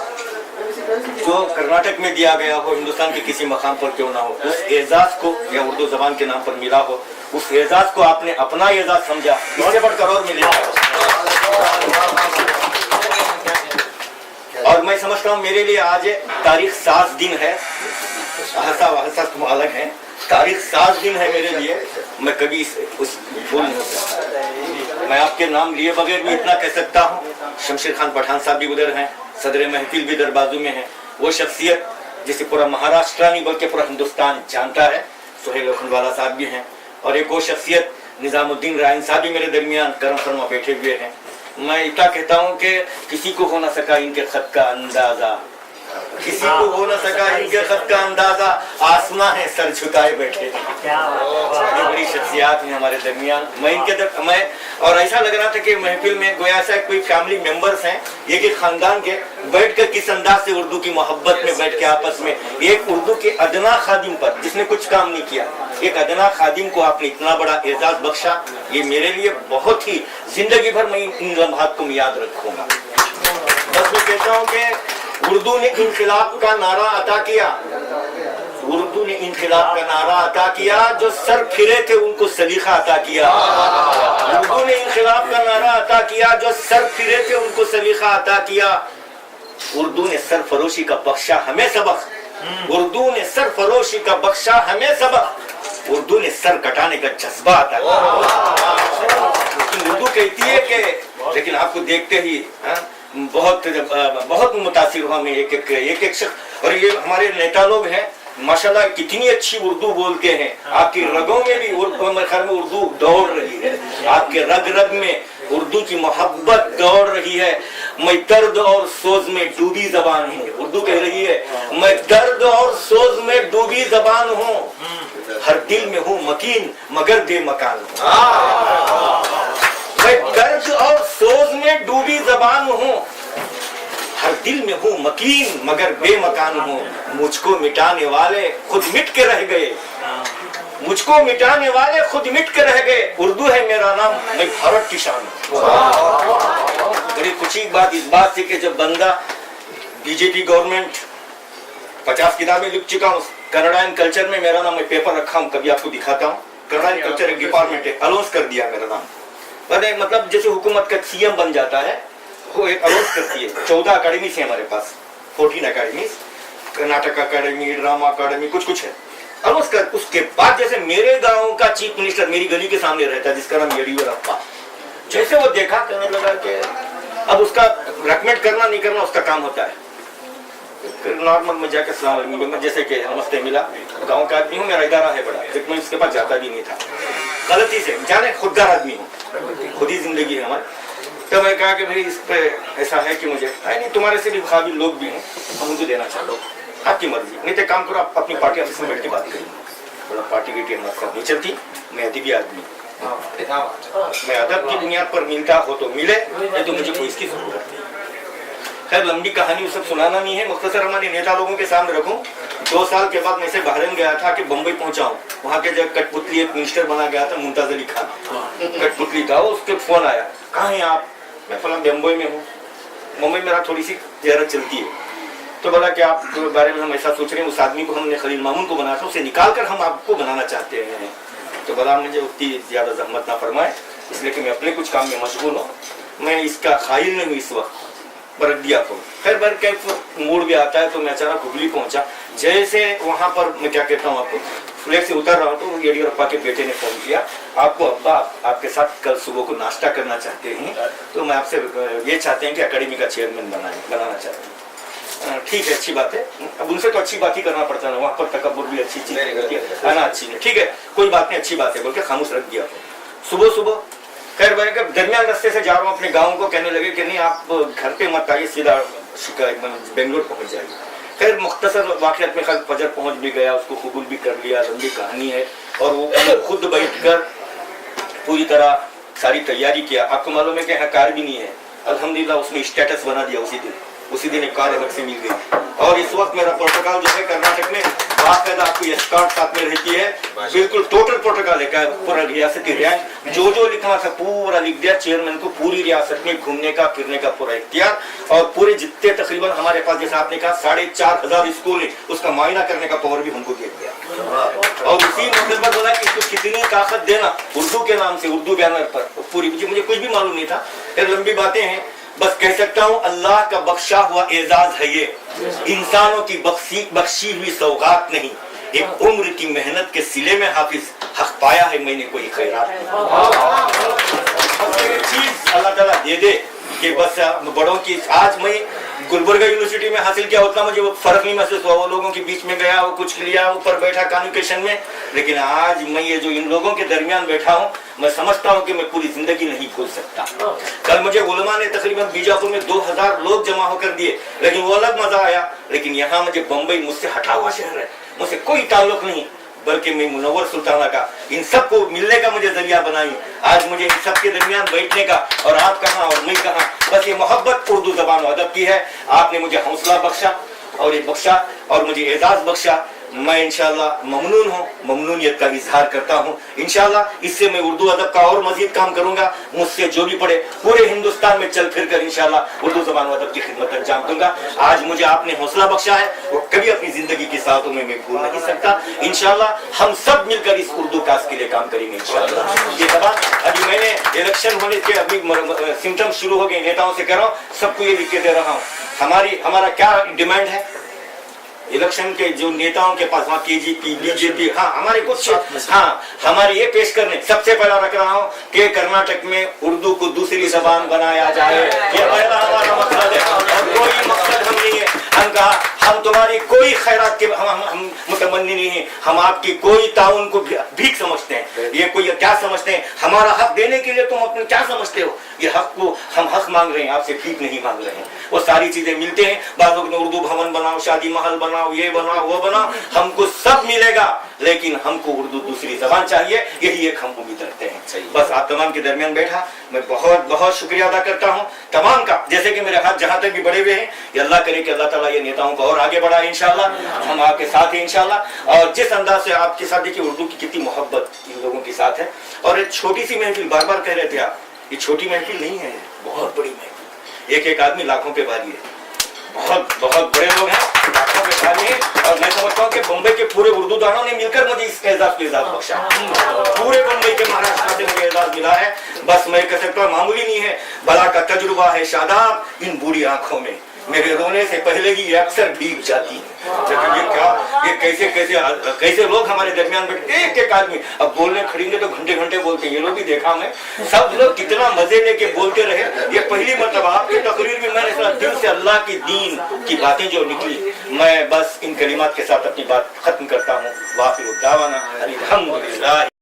जो कर्नाटक में दिया गया हो, हिंदुस्तान के किसी मकाम पर क्यों ना हो, उस एजाज को या उर्दू जबान के नाम पर मिला हो, उस एजाज को आपने अपना एजाज समझा, इससे बढ़कर और मिलेगा। और मैं समझता हूँ मेरे लिए आज तारीख साज दिन है, तुम अलग हैं, तारीख साज दिन है मेरे लिए, मैं कभी उस भूल नहीं सकता। मैं आपके नाम लिए बगैर भी इतना कह सकता हूँ, शमशेर खान पठान साहब भी उधर हैं, सदर महफिल भी दरबाजू में है, वो शख्सियत जिसे पूरा महाराष्ट्र नहीं बल्कि पूरा हिंदुस्तान जानता है, सुहेल लोखंडवाला साहब भी हैं, और एक वो शख्सियत निजामुद्दीन राइन साहब भी मेरे दरमियान करम फरमा बैठे हुए हैं। मैं इतना कहता हूँ कि किसी को हो ना सका इनके खत का अंदाजा, किसी को हो ना सका इनके खत का अंदाजा, आसमां है सर झुकाए बैठे, ये बड़ी शख्सियात हैं हमारे दरमियान। मैं और ऐसा लग रहा था कि महफिल में गोया ऐसा कोई फैमिली मेंबर्स हैं, एक एक खानदान के, बैठकर किस अंदाज से उर्दू की मोहब्बत में बैठ के आपस में, एक उर्दू के अदना खादिम पर जिसने कुछ काम नहीं किया, एक अदना खादिम को आपने इतना बड़ा एजाज बख्शा, ये मेरे लिए बहुत ही जिंदगी भर मैं इन लम्हात को याद रखूंगा। बस मैं कहता हूँ कि उर्दू ने इनकलाब का नारा अता किया, उर्दू ने इनकलाब का नारा अता किया, जो सर फिरे थे उनको सलीखा अता किया। उर्दू ने इनकलाब का नारा अता किया, जो सर फिरे थे उनको सलीखा अता किया। उर्दू ने सरफरोशी का बख्शा हमें सबक, उर्दू ने सरफरोशी का बख्शा हमें सबक, उर्दू ने सर कटाने का जज्बा अता किया। उर्दू कहती है कि, लेकिन आपको देखते ही बहुत मुतासिर हुआ मैं एक एक शख्स, और ये हमारे नेता लोग हैं, माशाल्लाह कितनी अच्छी उर्दू बोलते हैं, आपकी रगों में भी उर्दू दौड़ रही है, आपके रग रग में उर्दू की मोहब्बत दौड़ रही है। मैं दर्द और सोज में डूबी जबान हूँ, उर्दू कह रही है मैं दर्द और सोज में डूबी जबान हूँ, हर दिल में हूँ मकीन मगर बेमकान हूँ। मैं दर्द और सोज में डूबी जबान हूँ, हर दिल में हूँ मकीन मगर बेमकान हूँ। मुझको मिटाने वाले खुद मिट के रह गए, मुझको मिटाने वाले खुद मिट के रह गए। उर्दू है मेरा नाम, मैं भारत की शान हूँ। बड़ी खुशी की बात इस बात थी कि जब बंदा बीजेपी गवर्नमेंट 50 किताबें लिख चुका हूँ, कन्नड़ा एंड कल्चर में मेरा नाम, मैं पेपर रखा हूँ, कभी आपको दिखाता हूँ। कन्नड़ा एंड कल्चर एक डिपार्टमेंट है, अलाउंस कर दिया मेरा नाम। मतलब जैसे हुकूमत का सीएम बन जाता है, वो एक अलाउंस करती है। 14 अकेडमी है हमारे पास, 14 academy, Karnataka academy, drama academy, कुछ कुछ है अलाउंस कर। उसके बाद जैसे मेरे गांव का चीफ मिनिस्टर मेरी गली के सामने रहता है, जिसका नाम येडियूरप्पा, जैसे वो देखा कहने लगा कि अब उसका रेकमेंड करना नहीं करना उसका काम होता है। नॉर्मल में जाकर सलाम जैसे कि नमस्ते मिला, गांव का आदमी हूँ, मेरा इदारा है बड़ा, लेकिन मैं उसके पास जाता भी नहीं था, गलती से, जाने खुददार आदमी हूँ, खुद ही जिंदगी है हमारी। तो मैं कहा कि भाई इस पे ऐसा है कि मुझे नहीं, तुम्हारे से भी काबिल लोग भी हैं, हम उनको देना चाहते हो, आपकी मर्जी, नहीं तो काम करो, आप अपनी पार्टी ऑफिस में बैठ के बात करिए। बड़ा पार्टी की टीम नहीं चलती, मैं अदबी आदमी, मैं अदब की बुनियाद पर मिलता हो तो मिले, नहीं तो मुझे कोई इसकी जरूरत नहीं। खैर लंबी कहानी वो सब सुनाना नहीं है, मुख्तसर हमारे नेता लोगों के सामने रखूं। 2 साल के बाद मैं से बहरीन गया था कि बम्बई पहुंचा हूं, वहां के जब कठपुतली एक मिनिस्टर बना गया था, मुमताज अली खान कठपुतली था, उसके फोन आया, कहाँ हैं आप? मैं फलां बम्बई में हूँ। मुंबई मेरा थोड़ी सी ज़ियारत चलती है, तो बोला कि आप बारे में हम ऐसा सोच रहे हैं, उस आदमी को हमने खलील मामून को बनाया था, उसे निकाल कर हम आपको बनाना चाहते हैं। तो बोला मुझे उतनी ज़्यादा जहमत ना फरमाए, इसलिए कि मैं अपने कुछ काम में मशगूल हूँ, मैं इसका खाइल नहीं हूँ इस वक्त, बरक दिया को। खैर बार कैसे मूड भी आता है, तो मैं अचानक हुबली पहुंचा। जैसे वहां पर मैं क्या कहता हूँ आपको, फ्लैट से उतर रहा हूँ तो येडियूरप्पा के बेटे ने फोन किया, आपको अब्बा आपके साथ कल सुबह को नाश्ता करना चाहते हैं, तो मैं आपसे ये चाहते हैं कि अकेडमी का चेयरमैन बनाना चाहते हैं। ठीक है, अच्छी बात है, अब उनसे तो अच्छी बात ही करना पड़ता है ना, वहाँ पर तकब्बुर भी अच्छी चीज है ना, अच्छी नहीं, ठीक है कोई बात नहीं, अच्छी बात है बोल के खामोश रख दिया। सुबह सुबह खैर भाई के दरमियान रास्ते से जा रहा हूँ अपने गाँव को, कहने लगे कि नहीं आप घर पे मत आइए, सीधा बेंगलोर पहुंच जाइए। खैर मुख्तसर वाक़ियत में कल फजर पहुंच भी गया, उसको कबूल भी कर लिया, लंबी कहानी है, और वो खुद बैठकर पूरी तरह सारी तैयारी किया। आपको मालूम है कि यहाँ कार भी नहीं है, अल्हम्दुलिल्लाह उसने स्टेटस बना दिया, उसी दिन एक कार अलग से मिल गई। और इस वक्त मेरा प्रोटोकॉल जो है कर्नाटक में बाकायदा आपको एस्कॉर्ट साथ में रहती है, बिल्कुल टोटल प्रोटोकॉल है, पूरा रियासती रैंक जो लिखना था पूरा लिख दिया। चेयरमैन को पूरी रियासत में घूमने का फिरने का पूरा इख्तियार, और पूरे जितने तकरीबन हमारे पास जैसे आपने कहा 4,500 स्कूल है, उसका मुआयना करने का पावर भी हमको दे दिया। और उसी मौके पर बोला कि इसको कितनी ताकत देना उर्दू के नाम से, उर्दू बैनर पर पूरी, मुझे कुछ भी मालूम नहीं था। फिर लंबी बातें हैं, बस कह सकता हूँ अल्लाह का बख्शा हुआ एजाज है ये, इंसानों की बख्शी हुई सौगात नहीं, एक उम्र की मेहनत के सिले में हाफिज हक पाया है मैंने कोई खैरात चीज अल्लाह ताला दे दे कि बस बड़ों की। आज मैं गुलबर्गा यूनिवर्सिटी में हासिल किया, उतना मुझे वो फर्क नहीं महसूस हुआ, वो लोगों के बीच में गया, वो कुछ लिया, ऊपर बैठा कॉन्वोकेशन में, लेकिन आज मैं ये जो इन लोगों के दरमियान बैठा हूँ, मैं समझता हूँ कि मैं पूरी जिंदगी नहीं भूल सकता। कल मुझे उलमा ने तकरीबन बीजापुर में 2000 लोग जमा होकर दिए, लेकिन वो अलग मजा आया। लेकिन यहाँ मुझे बम्बई मुझसे हटा हुआ शहर है, मुझसे कोई ताल्लुक नहीं, बल्कि मैं मुनव्वर सुल्ताना का इन सबको मिलने का मुझे जरिया बनाई। आज मुझे इन सबके दरमियान बैठने का, और आप कहाँ और मैं कहाँ, बस ये मोहब्बत उर्दू जबान और अदब की है। आपने मुझे हौसला बख्शा और ये बख्शा और मुझे एजाज बख्शा, मैं इंशाल्लाह ममनून हूँ, ममनूनियत का इजहार करता हूँ। इंशाल्लाह इससे मैं उर्दू अदब का और मजीद काम करूंगा, मुझसे जो भी पड़े पूरे हिंदुस्तान में चल फिर कर इंशाल्लाह उर्दू जबान व अदब की खिदमत अंजाम दूंगा। आज मुझे आपने हौसला बख्शा है, वो कभी अपनी जिंदगी की साथों में मैं भूल नहीं सकता। इंशाल्लाह हम सब मिलकर इस उर्दू काज के लिए काम करेंगे इंशाल्लाह। ये दबा अभी मैंने इलेक्शन होने के अभी सिम्टम शुरू हो गए, नेताओं से कह रहा हूँ, सबको ये लिख के दे रहा हूँ, हमारा क्या डिमांड है इलेक्शन के जो नेताओं के पास, वहाँ केजीपी बीजेपी, हाँ हमारे कुछ, हाँ हमारे ये पेश करने, सबसे पहला रख रहा हूँ कि कर्नाटक में उर्दू को दूसरी जबान बनाया जाए, ये पहला हमारा मकसद है, और कोई मकसद हम नहीं है। हम कहा हम तुम्हारी कोई खैरात के हम मुतमन्नी नहीं है, हम आपकी कोई ताउन को भीख समझते हैं। ये कोई क्या समझते हैं, हमारा हक देने के लिए तुम अपने क्या समझते हो, ये हक को हम हक मांग रहे हैं, आपसे भीख नहीं मांग रहे हैं। वो सारी चीजें मिलते हैं, बाद लोग उर्दू भवन बनाओ, शादी महल बनाओ, ये बनाओ वो बनाओ, हमको सब मिलेगा, लेकिन हमको उर्दू दूसरी जबान चाहिए, यही एक हम उम्मीद रखते हैं। बस आप तमाम के दरमियान बैठा मैं बहुत बहुत शुक्रिया अदा करता हूँ तमाम का, जैसे कि मेरे हाथ जहाँ तक भी बढ़े हुए हैं, ये अल्लाह करे कि अल्लाह ताला ये नेताओं को और आगे बढ़ाए इंशाल्लाह, हम आपके साथ हैं इंशाल्लाह। और जिस अंदाज से आपके साथ देखिए उर्दू की कितनी मोहब्बत इन लोगों के साथ है, और एक छोटी सी महफिल, बार बार कह रहे थे आप, ये छोटी महफिल नहीं है, बहुत बड़ी महफिल, एक एक आदमी लाखों पे भारी है, बहुत बहुत बड़े लोग हैं, लाखों पे भारी है। और मैं समझता हूँ कि बम्बई के पूरे उर्दू दानों ने मिलकर मुझे इस एजाज को एजाज बख्शा, पूरे बम्बई के महाराष्ट्र से मुझे एजाज मिला है। बस मैं कह सकता हूँ मामूली नहीं है, बड़ा का तजुर्बा है शादाब इन बूढ़ी आंखों में, मेरे रोने से पहले ही अक्सर भीग जाती है। ये क्या, ये कैसे कैसे कैसे लोग हमारे दरमियान बैठे, एक एक आदमी, अब बोलने खड़ेंगे तो घंटे घंटे बोलते हैं, ये लोग भी देखा मैं, सब लोग कितना मजे लेके बोलते रहे। ये पहली मतलब आपकी तकरीर में मैंने इतना दिल से अल्लाह की दीन की बातें जो निकली, मैं बस इन कलिमात के साथ अपनी बात खत्म करता हूँ। वाफिर दावाना अल्हम्दुलिल्लाह।